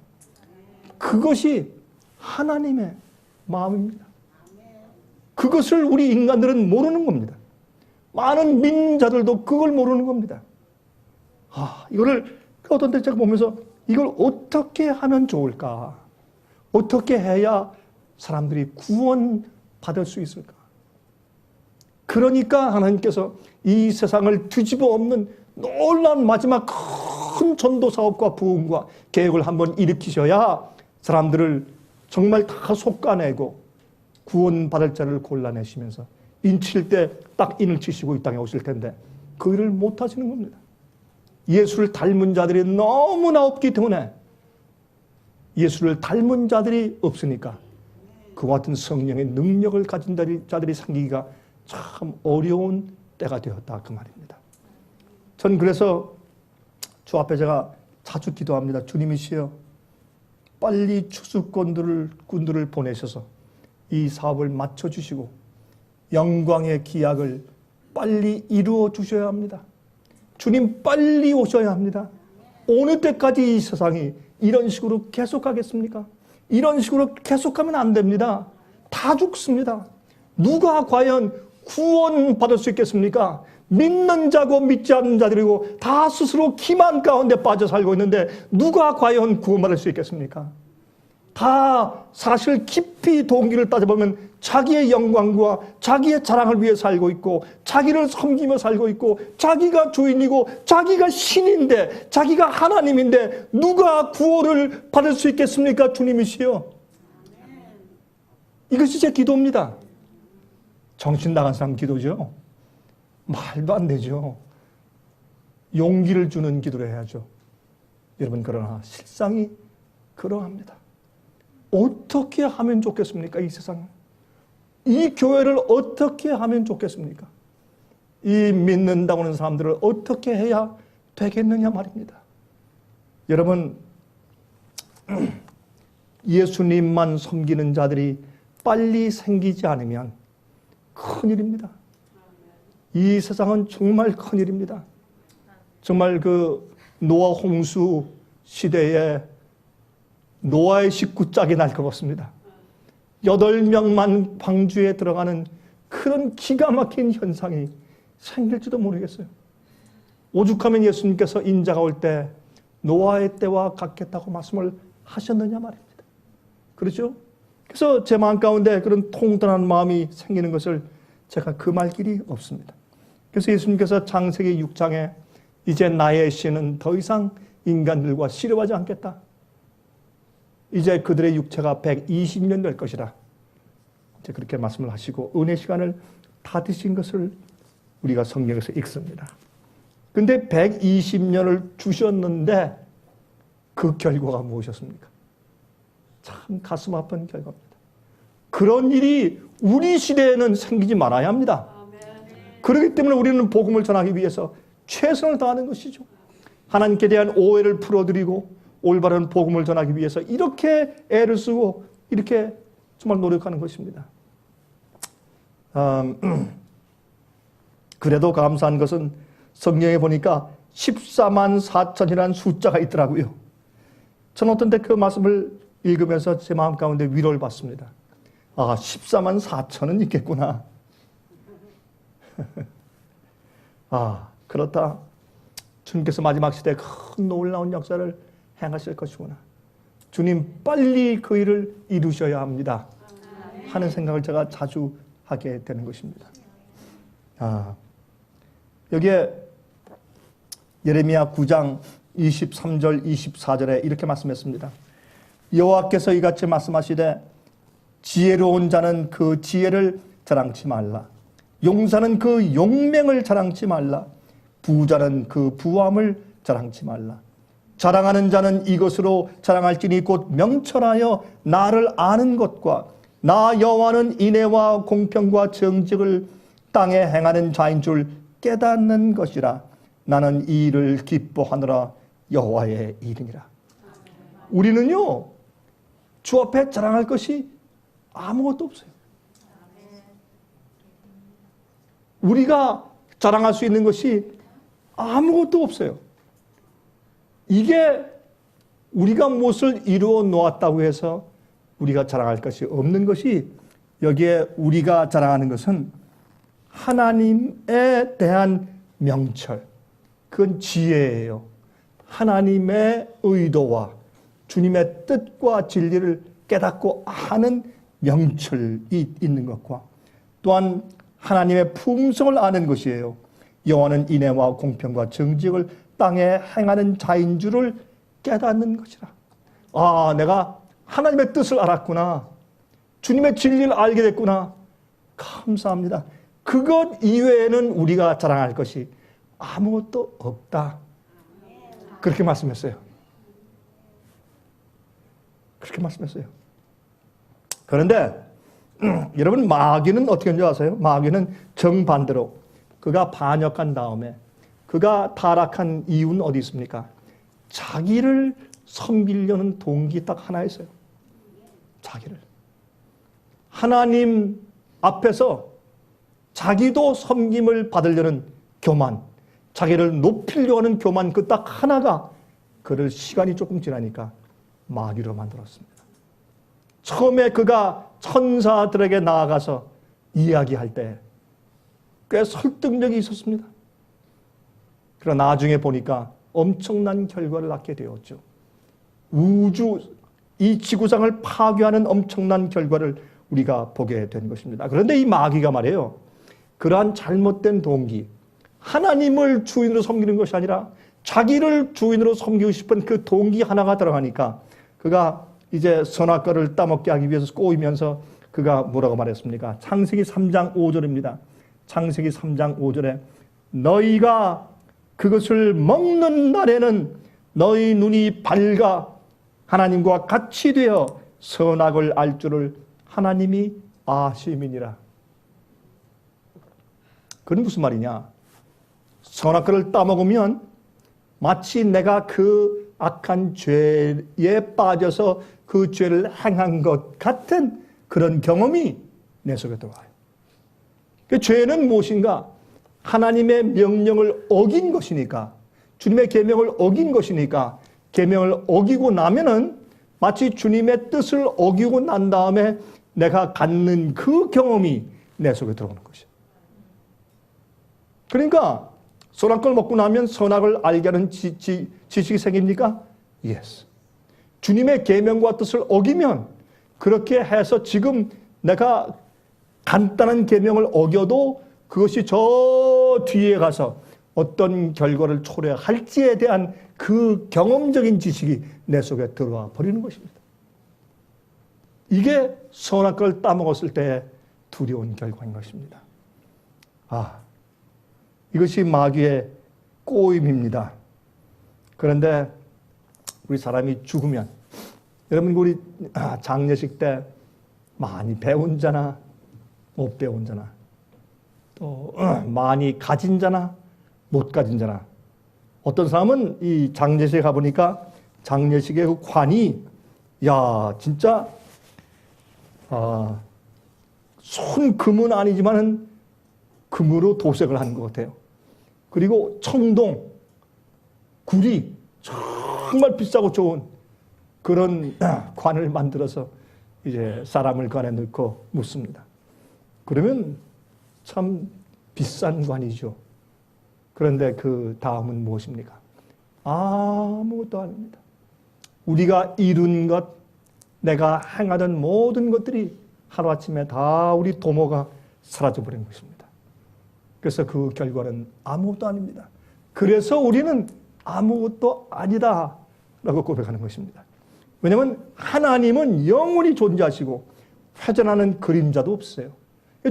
그것이 하나님의 마음입니다. 그것을 우리 인간들은 모르는 겁니다. 많은 민자들도 그걸 모르는 겁니다. 이거를 어떤 때 제가 보면서 이걸 어떻게 하면 좋을까? 어떻게 해야 사람들이 구원받을 수 있을까? 그러니까 하나님께서 이 세상을 뒤집어 엎는 놀라운 마지막 큰 전도 사업과 부흥과 계획을 한번 일으키셔야 사람들을 정말 다 솎아내고 구원받을 자를 골라내시면서 인칠 때 딱 인을 치시고 이 땅에 오실 텐데 그 일을 못 하시는 겁니다. 예수를 닮은 자들이 너무나 없기 때문에 예수를 닮은 자들이 없으니까 그와 같은 성령의 능력을 가진 자들이 생기기가 참 어려운 때가 되었다 그 말입니다. 전 그래서 주 앞에 제가 자주 기도합니다. 주님이시여 빨리 추수꾼들을 보내셔서 이 사업을 맞춰주시고 영광의 기약을 빨리 이루어 주셔야 합니다. 주님 빨리 오셔야 합니다. 어느 때까지 이 세상이 이런 식으로 계속하겠습니까? 이런 식으로 계속하면 안 됩니다. 다 죽습니다. 누가 과연 구원받을 수 있겠습니까? 믿는 자고 믿지 않는 자들이고 다 스스로 기만 가운데 빠져 살고 있는데 누가 과연 구원받을 수 있겠습니까? 다 사실 깊이 동기를 따져보면 자기의 영광과 자기의 자랑을 위해 살고 있고 자기를 섬기며 살고 있고 자기가 주인이고 자기가 신인데 자기가 하나님인데 누가 구원을 받을 수 있겠습니까? 주님이시여. 이것이 제 기도입니다. 정신 나간 사람 기도죠. 말도 안 되죠. 용기를 주는 기도를 해야죠. 여러분 그러나 실상이 그러합니다. 어떻게 하면 좋겠습니까? 이 세상. 이 교회를 어떻게 하면 좋겠습니까? 이 믿는다고 하는 사람들을 어떻게 해야 되겠느냐 말입니다. 여러분 예수님만 섬기는 자들이 빨리 생기지 않으면 큰일입니다. 이 세상은 정말 큰일입니다. 정말 그 노아 홍수 시대에 노아의 식구짝이 날 것 같습니다. 8명만 방주에 들어가는 그런 기가 막힌 현상이 생길지도 모르겠어요. 오죽하면 예수님께서 인자가 올 때 노아의 때와 같겠다고 말씀을 하셨느냐 말입니다. 그렇죠? 그래서 제 마음 가운데 그런 통탄한 마음이 생기는 것을 제가 금할 길이 없습니다. 그래서 예수님께서 창세기 6장에 이제 나의 씨는 더 이상 인간들과 씨름하지 않겠다. 이제 그들의 육체가 120년 될 것이라. 이제 그렇게 말씀을 하시고 은혜 시간을 다 드신 것을 우리가 성경에서 읽습니다. 근데 120년을 주셨는데 그 결과가 무엇이었습니까? 참 가슴 아픈 결과입니다. 그런 일이 우리 시대에는 생기지 말아야 합니다. 그렇기 때문에 우리는 복음을 전하기 위해서 최선을 다하는 것이죠. 하나님께 대한 오해를 풀어드리고 올바른 복음을 전하기 위해서 이렇게 애를 쓰고 이렇게 정말 노력하는 것입니다. 그래도 감사한 것은 성경에 보니까 14만 4천이라는 숫자가 있더라고요. 저는 어떤 때 그 말씀을 읽으면서 제 마음 가운데 위로를 받습니다. 아, 14만 4천은 있겠구나. 아, 그렇다. 주님께서 마지막 시대에 큰 놀라운 역사를 행하실 것이구나. 주님 빨리 그 일을 이루셔야 합니다. 하는 생각을 제가 자주 하게 되는 것입니다. 여기에 예레미야 9장 23절 24절에 이렇게 말씀했습니다. 여호와께서 이같이 말씀하시되 지혜로운 자는 그 지혜를 자랑치 말라. 용사는 그 용맹을 자랑치 말라. 부자는 그 부함을 자랑치 말라. 자랑하는 자는 이것으로 자랑할지니 곧 명철하여 나를 아는 것과 나 여호와는 인애와 공평과 정직을 땅에 행하는 자인 줄 깨닫는 것이라. 나는 이 일을 기뻐하노라. 여호와의 일이니라. 우리는요 주 앞에 자랑할 것이 아무것도 없어요. 우리가 자랑할 수 있는 것이 아무것도 없어요. 이게 우리가 무엇을 이루어 놓았다고 해서 우리가 자랑할 것이 없는 것이, 여기에 우리가 자랑하는 것은 하나님에 대한 명철, 그건 지혜예요. 하나님의 의도와 주님의 뜻과 진리를 깨닫고 아는 명철이 있는 것과 또한 하나님의 품성을 아는 것이에요. 여호와는 인애와 공평과 정직을 땅에 행하는 자인 줄을 깨닫는 것이라. 아, 내가 하나님의 뜻을 알았구나. 주님의 진리를 알게 됐구나. 감사합니다. 그것 이외에는 우리가 자랑할 것이 아무것도 없다. 그렇게 말씀했어요. 그렇게 말씀했어요. 그런데 여러분, 마귀는 어떻게 하는 줄 아세요? 마귀는 정반대로 그가 반역한 다음에 그가 타락한 이유는 어디 있습니까? 자기를 섬기려는 동기 딱 하나 있어요. 자기를. 하나님 앞에서 자기도 섬김을 받으려는 교만, 자기를 높이려고 하는 교만, 그 딱 하나가 그를 시간이 조금 지나니까 마귀로 만들었습니다. 처음에 그가 천사들에게 나아가서 이야기할 때 꽤 설득력이 있었습니다. 그러나 나중에 보니까 엄청난 결과를 낳게 되었죠. 이 지구상을 파괴하는 엄청난 결과를 우리가 보게 된 것입니다. 그런데 이 마귀가 말이에요, 그러한 잘못된 동기, 하나님을 주인으로 섬기는 것이 아니라 자기를 주인으로 섬기고 싶은 그 동기 하나가 들어가니까 그가 이제 선악과를 따먹게 하기 위해서 꼬이면서 그가 뭐라고 말했습니까? 창세기 3장 5절입니다. 창세기 3장 5절에 너희가 그것을 먹는 날에는 너희 눈이 밝아 하나님과 같이 되어 선악을 알 줄을 하나님이 아심이니라. 그건 무슨 말이냐? 선악과를 따먹으면 마치 내가 그 악한 죄에 빠져서 그 죄를 행한 것 같은 그런 경험이 내 속에 들어와요. 그 죄는 무엇인가? 하나님의 명령을 어긴 것이니까, 주님의 계명을 어긴 것이니까, 계명을 어기고 나면은 마치 주님의 뜻을 어기고 난 다음에 내가 갖는 그 경험이 내 속에 들어오는 것이에요. 그러니까 선악과를 먹고 나면 선악을 알게 하는 지식이 생깁니까? Yes. 주님의 계명과 뜻을 어기면 그렇게 해서 지금 내가 간단한 계명을 어겨도 그것이 저 뒤에 가서 어떤 결과를 초래할지에 대한 그 경험적인 지식이 내 속에 들어와 버리는 것입니다. 이게 선악과를 따먹었을 때 두려운 결과인 것입니다. 이것이 마귀의 꼬임입니다. 그런데 우리 사람이 죽으면, 여러분 우리 장례식 때 많이 배운 자나 못 배운 자나 또 많이 가진 자나 못 가진 자나, 어떤 사람은 이 장례식에 가보니까 장례식의 그 관이 진짜 손금은 아니지만은 금으로 도색을 하는 것 같아요. 그리고 청동, 구리, 정말 비싸고 좋은 그런 관을 만들어서 이제 사람을 관에 넣고 묻습니다. 그러면 참 비싼 관이죠. 그런데 그 다음은 무엇입니까? 아무것도 아닙니다. 우리가 이룬 것, 내가 행하던 모든 것들이 하루아침에 다 우리 도모가 사라져버린 것입니다. 그래서 그 결과는 아무것도 아닙니다. 그래서 우리는 아무것도 아니다 라고 고백하는 것입니다. 왜냐하면 하나님은 영원히 존재하시고 회전하는 그림자도 없어요.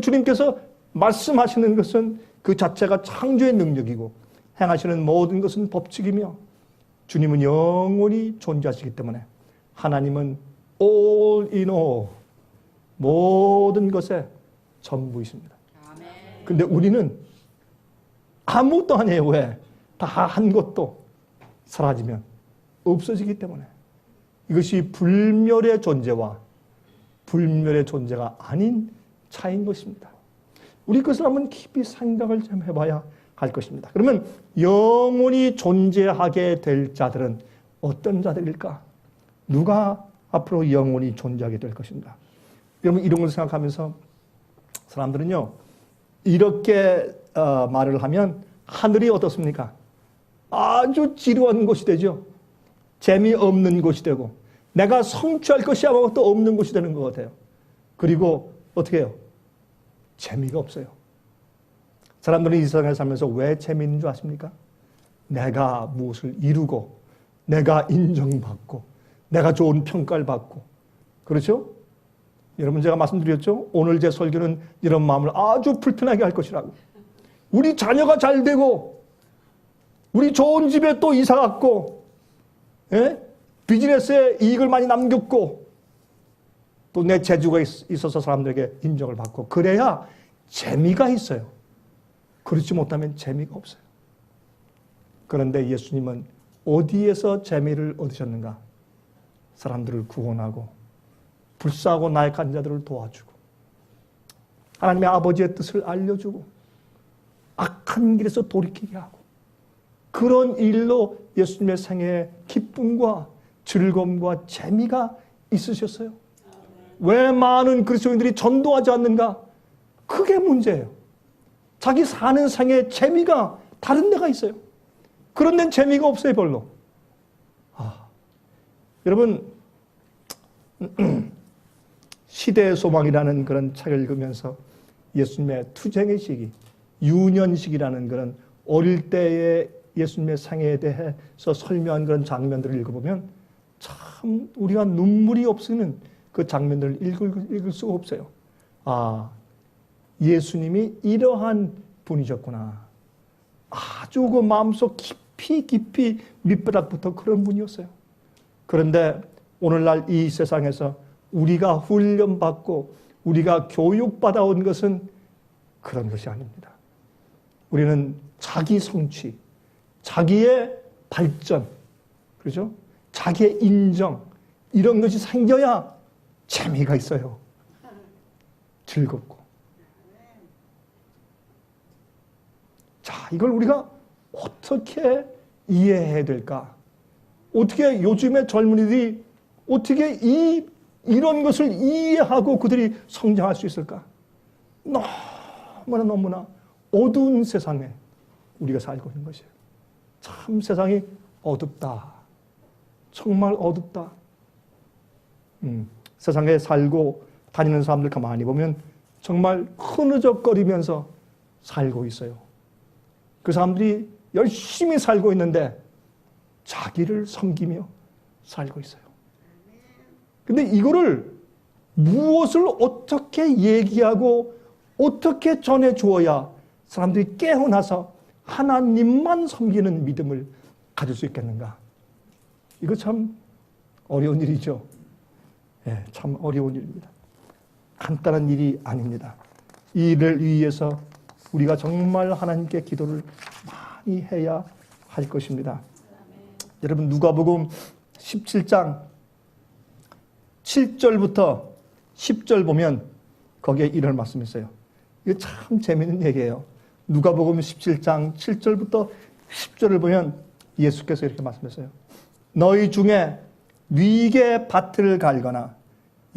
주님께서 말씀하시는 것은 그 자체가 창조의 능력이고 행하시는 모든 것은 법칙이며 주님은 영원히 존재하시기 때문에 하나님은 all in all, 모든 것의 전부이십니다. 근데 우리는 아무것도 아니에요. 왜? 다 한 것도 사라지면 없어지기 때문에. 이것이 불멸의 존재와 불멸의 존재가 아닌 차이인 것입니다. 우리 그것을 한번 깊이 생각을 좀 해봐야 할 것입니다. 그러면 영원히 존재하게 될 자들은 어떤 자들일까? 누가 앞으로 영원히 존재하게 될 것인가? 여러분, 이런 걸 생각하면서 사람들은요, 이렇게 말을 하면 하늘이 어떻습니까? 아주 지루한 곳이 되죠. 재미없는 곳이 되고 내가 성취할 것이 아무것도 없는 곳이 되는 것 같아요. 그리고 어떻게 해요? 재미가 없어요. 사람들은 이 세상에 살면서 왜 재미있는 줄 아십니까? 내가 무엇을 이루고 내가 인정받고 내가 좋은 평가를 받고, 그렇죠? 여러분, 제가 말씀드렸죠? 오늘 제 설교는 이런 마음을 아주 불편하게 할 것이라고. 우리 자녀가 잘 되고 우리 좋은 집에 또 이사 갔고, 예? 비즈니스에 이익을 많이 남겼고, 또 내 재주가 있어서 사람들에게 인정을 받고, 그래야 재미가 있어요. 그렇지 못하면 재미가 없어요. 그런데 예수님은 어디에서 재미를 얻으셨는가? 사람들을 구원하고, 불쌍하고 나약한 자들을 도와주고, 하나님의 아버지의 뜻을 알려주고, 악한 길에서 돌이키게 하고, 그런 일로 예수님의 생애에 기쁨과 즐거움과 재미가 있으셨어요. 왜 많은 그리스도인들이 전도하지 않는가? 그게 문제예요. 자기 사는 생애에 재미가 다른 데가 있어요. 그런 데는 재미가 없어요, 별로. 여러분, 시대의 소망이라는 그런 책을 읽으면서 예수님의 투쟁의 시기, 유년식이라는 그런 어릴 때의 예수님의 생애에 대해서 설명한 그런 장면들을 읽어보면 참 우리가 눈물이 없으면 그 장면들을 읽을 수가 없어요. 예수님이 이러한 분이셨구나. 아주 그 마음속 깊이 밑바닥부터 그런 분이었어요. 그런데 오늘날 이 세상에서 우리가 훈련받고 우리가 교육받아온 것은 그런 것이 아닙니다. 우리는 자기 성취, 자기의 발전, 그렇죠? 자기의 인정, 이런 것이 생겨야 재미가 있어요. 즐겁고. 자, 이걸 우리가 어떻게 이해해야 될까? 어떻게 요즘의 젊은이들이 어떻게 이런 것을 이해하고 그들이 성장할 수 있을까? 너무나 어두운 세상에 우리가 살고 있는 것이에요. 참 세상이 어둡다. 정말 어둡다. 세상에 살고 다니는 사람들 가만히 보면 정말 흐느적거리면서 살고 있어요. 그 사람들이 열심히 살고 있는데 자기를 섬기며 살고 있어요. 근데 이거를 무엇을 어떻게 얘기하고 어떻게 전해주어야 사람들이 깨어나서 하나님만 섬기는 믿음을 가질 수 있겠는가? 이거 참 어려운 일이죠. 참 어려운 일입니다. 간단한 일이 아닙니다. 이 일을 위해서 우리가 정말 하나님께 기도를 많이 해야 할 것입니다. 여러분, 누가복음 17장 7절부터 10절 보면 거기에 이런 말씀이 있어요. 이거 참 재미있는 얘기예요. 누가복음 17장 7절부터 10절을 보면 예수께서 이렇게 말씀하셨어요. 너희 중에 위계 밭을 갈거나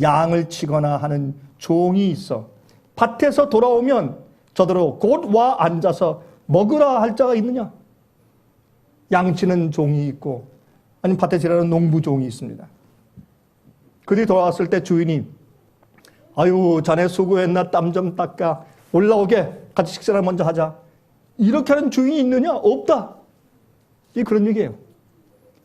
양을 치거나 하는 종이 있어 밭에서 돌아오면 저더러 곧 와 앉아서 먹으라 할 자가 있느냐? 양치는 종이 있고 아니면 밭에 일하는 농부 종이 있습니다. 그들이 돌아왔을 때 주인이 아유 자네 수고했나 땀 좀 닦아 올라오게 같이 식사를 먼저 하자. 이렇게 하는 주인이 있느냐? 없다. 이게 그런 얘기예요.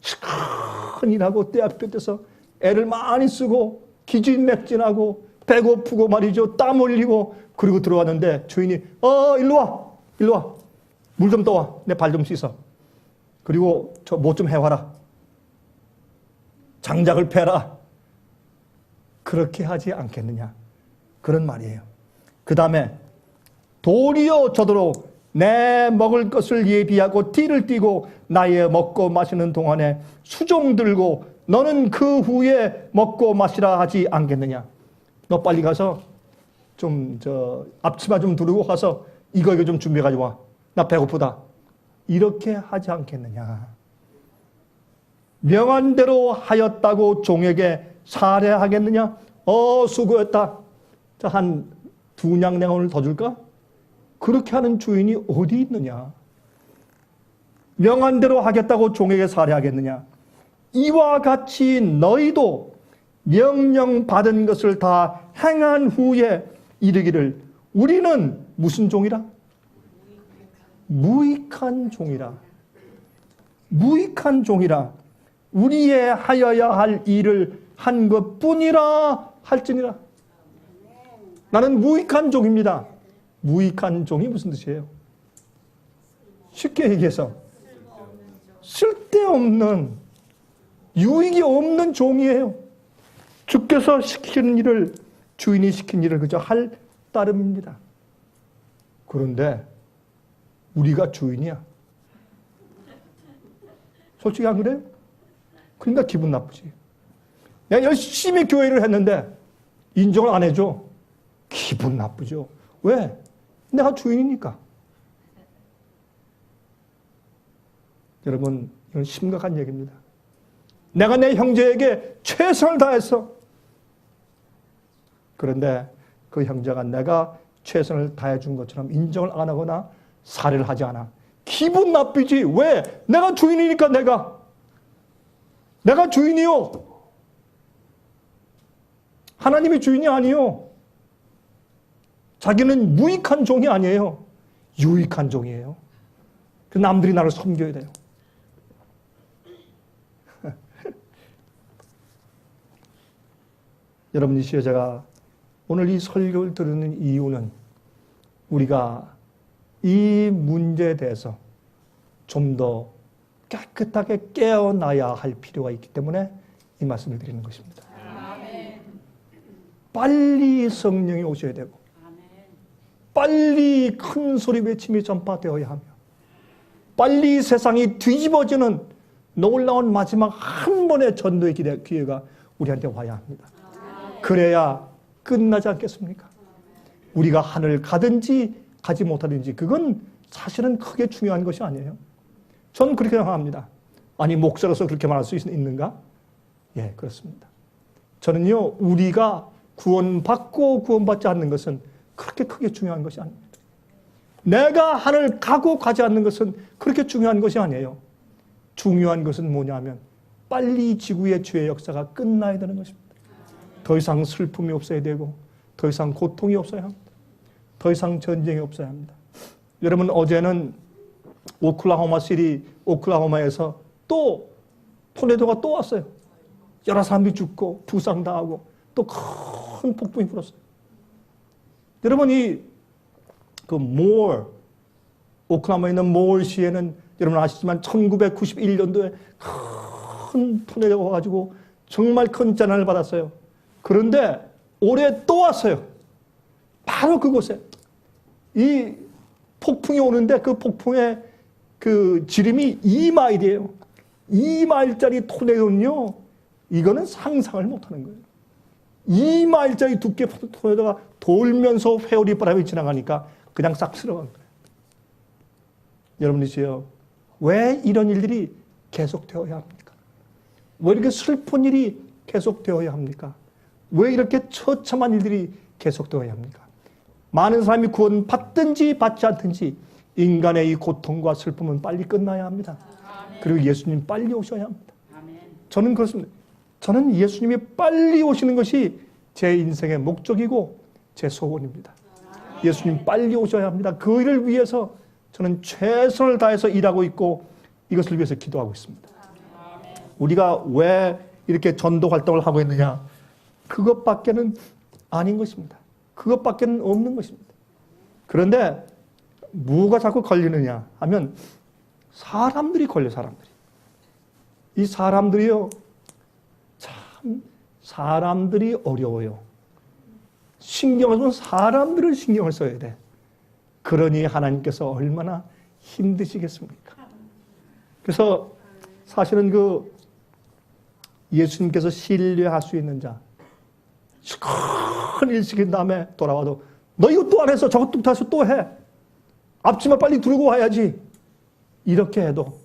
시큰 일하고 떼앞볕에서 애를 많이 쓰고 기진맥진하고 배고프고 말이죠. 땀 흘리고 그리고 들어왔는데 주인이 일로 와. 물 좀 떠와. 내 발 좀 씻어. 그리고 저 뭐 좀 해와라. 장작을 패라. 그렇게 하지 않겠느냐. 그런 말이에요. 그 다음에 도리어 저더러 내 먹을 것을 예비하고 띠를 띠고 나의 먹고 마시는 동안에 수종 들고 너는 그 후에 먹고 마시라 하지 않겠느냐. 너 빨리 가서 좀 앞치마 좀 두르고 가서 이거 좀 준비해 가지고 와. 나 배고프다. 이렇게 하지 않겠느냐. 명한 대로 하였다고 종에게 살해하겠느냐. 수고했다. 자, 한 2냥 내가 오늘 더 줄까? 그렇게 하는 주인이 어디 있느냐. 명한 대로 하겠다고 종에게 살해하겠느냐. 이와 같이 너희도 명령받은 것을 다 행한 후에 이르기를 우리는 무슨 종이라? 무익한 종이라. 무익한 종이라. 우리의 하여야 할 일을 한 것뿐이라 할지니라. 나는 무익한 종입니다. 무익한 종이 무슨 뜻이에요? 쉽게 얘기해서 쓸데없는, 유익이 없는 종이에요. 주께서 시키는 일을, 주인이 시킨 일을 그저 할 따름입니다. 그런데 우리가 주인이야. 솔직히 안 그래요? 그러니까 기분 나쁘지. 내가 열심히 교회를 했는데 인정을 안 해줘. 기분 나쁘죠. 왜? 내가 주인이니까. 여러분, 이건 심각한 얘기입니다. 내가 내 형제에게 최선을 다했어. 그런데 그 형제가 내가 최선을 다해준 것처럼 인정을 안 하거나 살해를 하지 않아. 기분 나쁘지. 왜? 내가 주인이니까 내가 주인이요. 하나님이 주인이 아니요. 자기는 무익한 종이 아니에요. 유익한 종이에요. 남들이 나를 섬겨야 돼요. 여러분, 이 시에 제가 오늘 이 설교를 들으는 이유는 우리가 이 문제에 대해서 좀 더 깨끗하게 깨어나야 할 필요가 있기 때문에 이 말씀을 드리는 것입니다. 아멘. 빨리 성령이 오셔야 되고, 아멘. 빨리 큰 소리 외침이 전파되어야 하며, 빨리 세상이 뒤집어지는 놀라운 마지막 한 번의 전도의 기회가 우리한테 와야 합니다. 아멘. 그래야 끝나지 않겠습니까? 우리가 하늘 가든지 가지 못하든지 그건 사실은 크게 중요한 것이 아니에요. 저는 그렇게 생각합니다. 아니, 목사로서 그렇게 말할 수 있는가? 예, 그렇습니다. 저는요, 우리가 구원받고 구원받지 않는 것은 그렇게 크게 중요한 것이 아닙니다. 내가 하늘 가고 가지 않는 것은 그렇게 중요한 것이 아니에요. 중요한 것은 뭐냐면 빨리 지구의 죄의 역사가 끝나야 되는 것입니다. 더 이상 슬픔이 없어야 되고, 더 이상 고통이 없어야 합니다. 더 이상 전쟁이 없어야 합니다. 여러분, 어제는 오클라호마에서 또 토네도가 또 왔어요. 여러 사람들이 죽고 부상당하고 또 큰 폭풍이 불었어요. 여러분, 오클라호마에 있는 모어시에는 여러분 아시지만 1991년도에 큰 토네도가 와가지고 정말 큰 재난을 받았어요. 그런데 올해 또 왔어요. 바로 그곳에. 이 폭풍이 오는데 그 폭풍의 그 지름이 2마일이에요. 2마일짜리 토네도는요, 이거는 상상을 못하는 거예요. 2마일짜리 두께 토네도가 돌면서 회오리 바람이 지나가니까 그냥 싹 쓸어간 거예요. 여러분이시요, 왜 이런 일들이 계속되어야 합니까? 왜 이렇게 슬픈 일이 계속되어야 합니까? 왜 이렇게 처참한 일들이 계속되어야 합니까? 많은 사람이 구원받든지 받지 않든지 인간의 이 고통과 슬픔은 빨리 끝나야 합니다. 아멘. 그리고 예수님 빨리 오셔야 합니다. 아멘. 저는 그렇습니다. 저는 예수님이 빨리 오시는 것이 제 인생의 목적이고 제 소원입니다. 아멘. 예수님 빨리 오셔야 합니다. 그 일을 위해서 저는 최선을 다해서 일하고 있고 이것을 위해서 기도하고 있습니다. 아멘. 우리가 왜 이렇게 전도 활동을 하고 있느냐? 그것밖에는 아닌 것입니다. 그것밖에는 없는 것입니다. 그런데 뭐가 자꾸 걸리느냐 하면 사람들이 걸려, 사람들이. 이 사람들이요, 참 사람들이 어려워요. 신경을 쓰면 사람들을 신경을 써야 돼. 그러니 하나님께서 얼마나 힘드시겠습니까? 그래서 사실은 예수님께서 신뢰할 수 있는 자, 큰 일 시킨 다음에 돌아와도 너 이거 또 안 했어, 저것도 다시 또 해, 앞치마 빨리 두르고 와야지, 이렇게 해도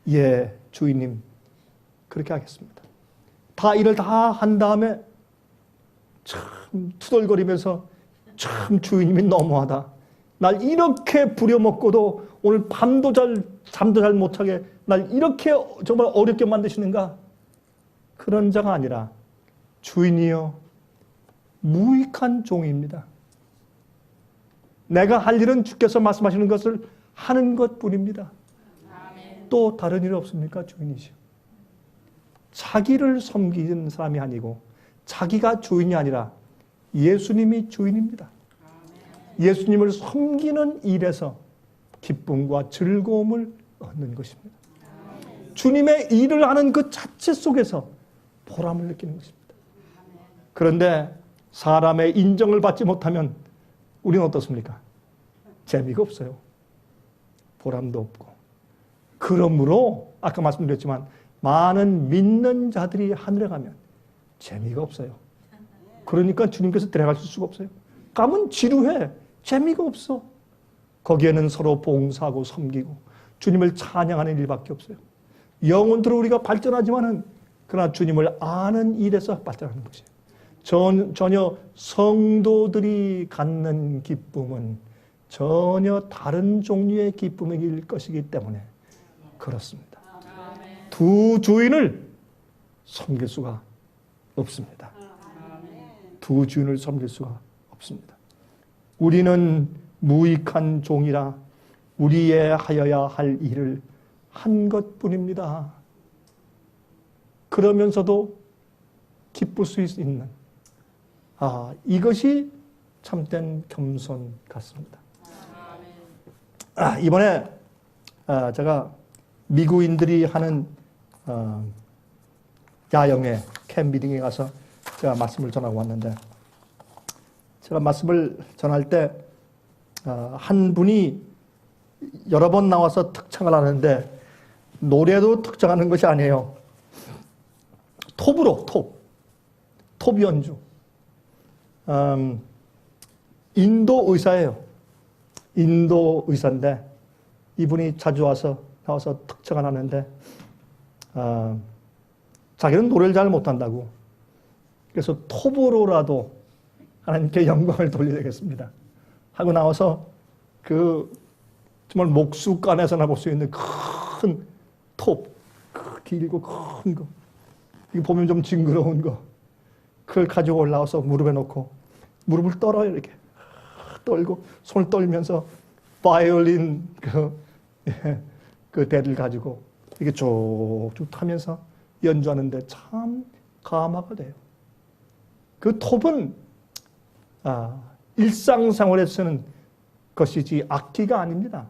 예, 주인님 그렇게 하겠습니다. 다 일을 다 한 다음에 참 투덜거리면서 참 주인님이 너무하다, 날 이렇게 부려먹고도 오늘 잠도 잘 못하게 날 이렇게 정말 어렵게 만드시는가? 그런 자가 아니라 주인이요, 무익한 종입니다. 내가 할 일은 주께서 말씀하시는 것을 하는 것뿐입니다. 아멘. 또 다른 일 없습니까? 주인이시오. 자기를 섬기는 사람이 아니고 자기가 주인이 아니라 예수님이 주인입니다. 아멘. 예수님을 섬기는 일에서 기쁨과 즐거움을 얻는 것입니다. 아멘. 주님의 일을 하는 그 자체 속에서 보람을 느끼는 것입니다. 그런데 사람의 인정을 받지 못하면 우리는 어떻습니까? 재미가 없어요. 보람도 없고. 그러므로 아까 말씀드렸지만 많은 믿는 자들이 하늘에 가면 재미가 없어요. 그러니까 주님께서 데려가실 수가 없어요. 가면 지루해. 재미가 없어. 거기에는 서로 봉사하고 섬기고 주님을 찬양하는 일밖에 없어요. 영혼들로 우리가 발전하지만은 그러나 주님을 아는 일에서 발전하는 것이에요. 전혀 성도들이 갖는 기쁨은 전혀 다른 종류의 기쁨일 것이기 때문에 그렇습니다. 두 주인을 섬길 수가 없습니다. 두 주인을 섬길 수가 없습니다. 우리는 무익한 종이라 우리의 하여야 할 일을 한 것뿐입니다. 그러면서도 기쁠 수 있는 이것이 참된 겸손 같습니다. 이번에 제가 미국인들이 하는 야영회 캠핑에 가서 제가 말씀을 전하고 왔는데 제가 말씀을 전할 때 한 분이 여러 번 나와서 특창을 하는데 노래도 특창하는 것이 아니에요. 톱으로 톱 연주. 인도 의사예요. 인도 의사인데 이분이 자주 나와서 특창을 하는데 자기는 노래를 잘 못한다고. 그래서 톱으로라도 하나님께 영광을 돌려야겠습니다 하고 나와서 정말 목수간에서나 볼 수 있는 큰 톱, 길고 큰 거, 이거 보면 좀 징그러운 거, 그걸 가지고 올라와서 무릎에 놓고 무릎을 떨어요. 이렇게 떨고 손을 떨면서 바이올린 그 대를 가지고 이렇게 쭉쭉 타면서 연주하는데 참 감화가 돼요. 그 톱은 일상생활에 쓰는 것이지 악기가 아닙니다.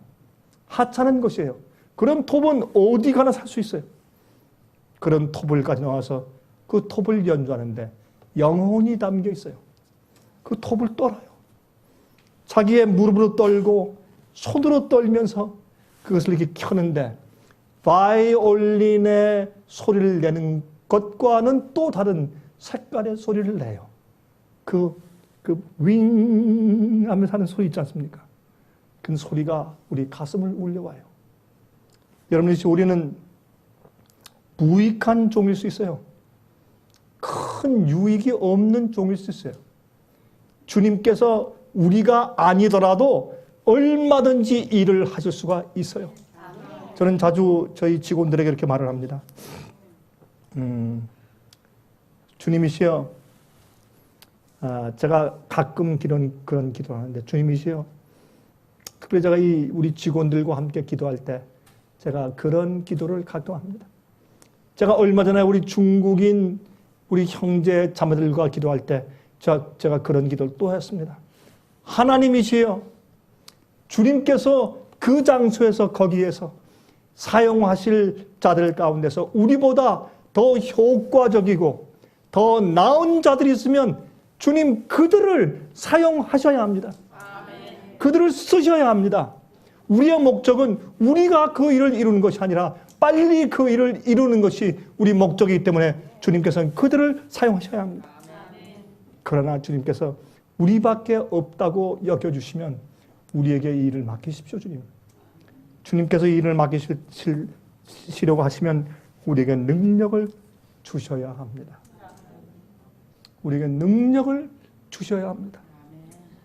하찮은 것이에요. 그런 톱은 어디 가나 살 수 있어요. 그런 톱을 가져와서 그 톱을 연주하는데 영혼이 담겨 있어요. 그 톱을 떨어요. 자기의 무릎으로 떨고 손으로 떨면서 그것을 이렇게 켜는데 바이올린의 소리를 내는 것과는 또 다른 색깔의 소리를 내요. 윙 하면서 하는 소리 있지 않습니까? 그 소리가 우리 가슴을 울려와요. 여러분, 우리는 무익한 종일 수 있어요. 큰 유익이 없는 종일 수 있어요. 주님께서 우리가 아니더라도 얼마든지 일을 하실 수가 있어요. 저는 자주 저희 직원들에게 이렇게 말을 합니다. 주님이시여, 제가 가끔 그런 기도를 하는데, 주님이시여, 특별히 제가 우리 직원들과 함께 기도할 때 제가 그런 기도를 가끔 합니다. 제가 얼마 전에 우리 중국인 우리 형제 자매들과 기도할 때 제가 그런 기도를 또 했습니다. 하나님이시여, 주님께서 그 장소에서 거기에서 사용하실 자들 가운데서 우리보다 더 효과적이고 더 나은 자들이 있으면 주님 그들을 사용하셔야 합니다. 그들을 쓰셔야 합니다. 우리의 목적은 우리가 그 일을 이루는 것이 아니라 빨리 그 일을 이루는 것이 우리 목적이기 때문에 주님께서는 그들을 사용하셔야 합니다. 그러나 주님께서 우리밖에 없다고 여겨주시면 우리에게 이 일을 맡기십시오, 주님. 주님께서 이 일을 맡기시려고 하시면 우리에게 능력을 주셔야 합니다. 우리에게 능력을 주셔야 합니다.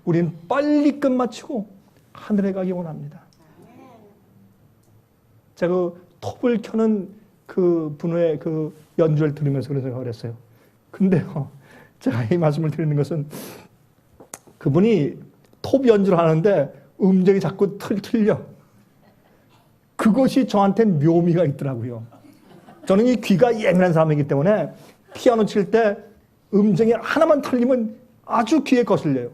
우리는 빨리 끝마치고 하늘에 가기 원합니다. 제가 그 톱을 켜는 그 분의 그 연주를 들으면서 그런 생각을 했어요. 근데요, 제가 이 말씀을 드리는 것은 그분이 톱 연주를 하는데 음정이 자꾸 틀려. 그것이 저한테는 묘미가 있더라고요. 저는 이 귀가 예민한 사람이기 때문에 피아노 칠 때 음정이 하나만 틀리면 아주 귀에 거슬려요.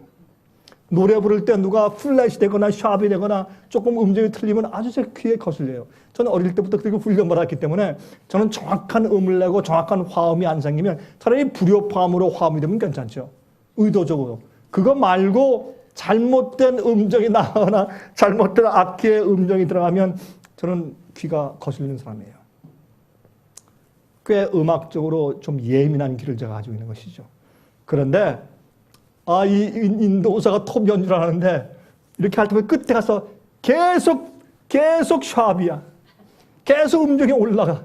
노래 부를 때 누가 플랫이 되거나 샵이 되거나 조금 음정이 틀리면 아주 제 귀에 거슬려요. 저는 어릴 때부터 그렇게 훈련받았기 때문에 저는 정확한 음을 내고 정확한 화음이 안 생기면 차라리 불협화음으로 화음이 되면 괜찮죠. 의도적으로. 그거 말고 잘못된 음정이 나거나 잘못된 악기의 음정이 들어가면 저는 귀가 거슬리는 사람이에요. 꽤 음악적으로 좀 예민한 귀를 제가 가지고 있는 것이죠. 그런데 이 인도 오사가 톱 연주를 하는데 이렇게 할 때 끝에 가서 계속 샵이야. 계속 음정이 올라가.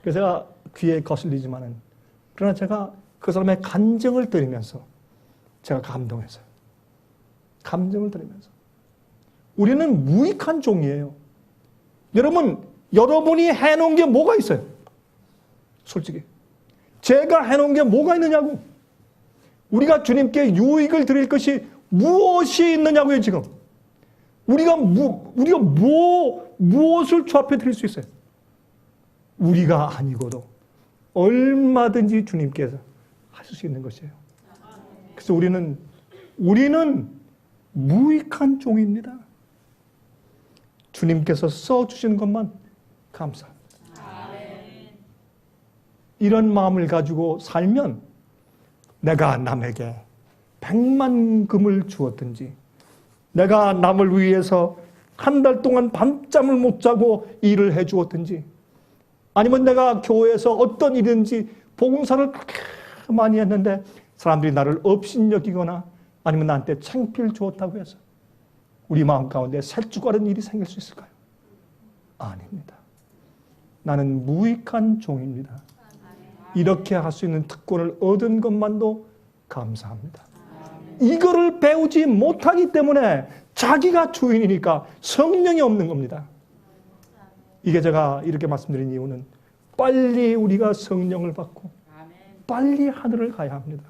그래서 제가 귀에 거슬리지만은 그러나 제가 그 사람의 감정을 들으면서 제가 감동했어요. 감정을 들으면서. 우리는 무익한 종이에요. 여러분이 해놓은 게 뭐가 있어요? 솔직히. 제가 해놓은 게 뭐가 있느냐고. 우리가 주님께 유익을 드릴 것이 무엇이 있느냐고요, 지금. 우리가 무엇을 주 앞에 드릴 수 있어요? 우리가 아니고도 얼마든지 주님께서 하실 수 있는 것이에요. 그래서 우리는 무익한 종입니다. 주님께서 써주신 것만 감사합니다. 이런 마음을 가지고 살면 내가 남에게 100만 금을 주었든지 내가 남을 위해서 한 달 동안 밤잠을 못 자고 일을 해 주었든지 아니면 내가 교회에서 어떤 일이든지 복음사를 그렇게 많이 했는데 사람들이 나를 업신여기거나 아니면 나한테 창피를 주었다고 해서 우리 마음 가운데 살쭉거리는 일이 생길 수 있을까요? 아닙니다. 나는 무익한 종입니다. 이렇게 할 수 있는 특권을 얻은 것만도 감사합니다. 이거를 배우지 못하기 때문에 자기가 주인이니까 성령이 없는 겁니다. 이게 제가 이렇게 말씀드린 이유는 빨리 우리가 성령을 받고 빨리 하늘을 가야 합니다.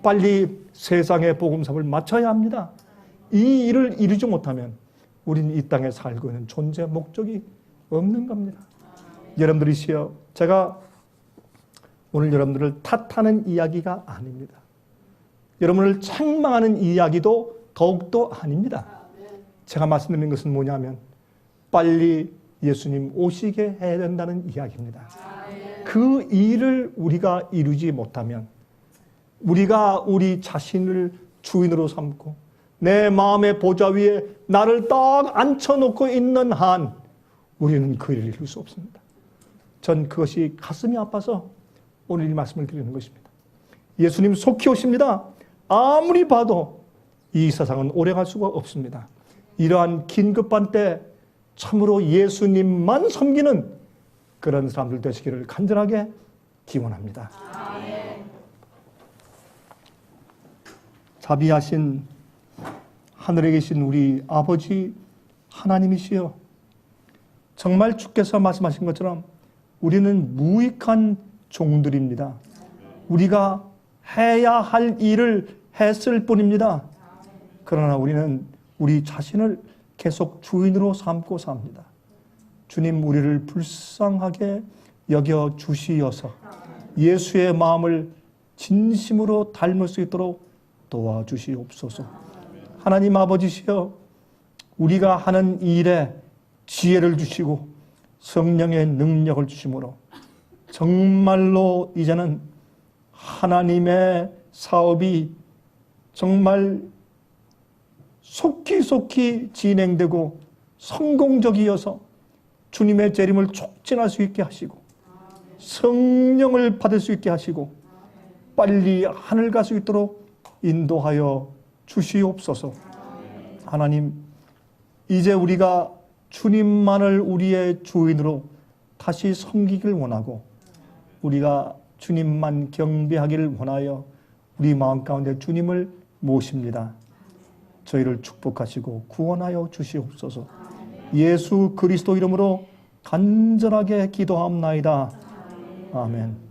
빨리 세상의 복음사를 마쳐야 합니다. 이 일을 이루지 못하면 우리는 이 땅에 살고 있는 존재 목적이 없는 겁니다. 여러분들이시여, 제가 오늘 여러분들을 탓하는 이야기가 아닙니다. 여러분을 책망하는 이야기도 더욱더 아닙니다. 제가 말씀드리는 것은 뭐냐면 빨리 예수님 오시게 해야 된다는 이야기입니다. 그 일을 우리가 이루지 못하면 우리가 우리 자신을 주인으로 삼고 내 마음의 보좌 위에 나를 딱 앉혀놓고 있는 한 우리는 그 일을 이룰 수 없습니다. 전 그것이 가슴이 아파서 오늘 이 말씀을 드리는 것입니다. 예수님 속히 오십니다. 아무리 봐도 이 세상은 오래갈 수가 없습니다. 이러한 긴급한 때 참으로 예수님만 섬기는 그런 사람들 되시기를 간절하게 기원합니다. 자비하신 하늘에 계신 우리 아버지 하나님이시여, 정말 주께서 말씀하신 것처럼 우리는 무익한 종들입니다. 우리가 해야 할 일을 했을 뿐입니다. 그러나 우리는 우리 자신을 계속 주인으로 삼고 삽니다. 주님, 우리를 불쌍하게 여겨 주시어서 예수의 마음을 진심으로 닮을 수 있도록 도와주시옵소서. 하나님 아버지시여, 우리가 하는 일에 지혜를 주시고 성령의 능력을 주심으로 정말로 이제는 하나님의 사업이 정말 속히 진행되고 성공적이어서 주님의 재림을 촉진할 수 있게 하시고 성령을 받을 수 있게 하시고 빨리 하늘 갈 수 있도록 인도하여 주시옵소서. 하나님, 이제 우리가 주님만을 우리의 주인으로 다시 섬기길 원하고 우리가 주님만 경배하기를 원하여 우리 마음 가운데 주님을 모십니다. 저희를 축복하시고 구원하여 주시옵소서. 예수 그리스도 이름으로 간절하게 기도합나이다. 아멘.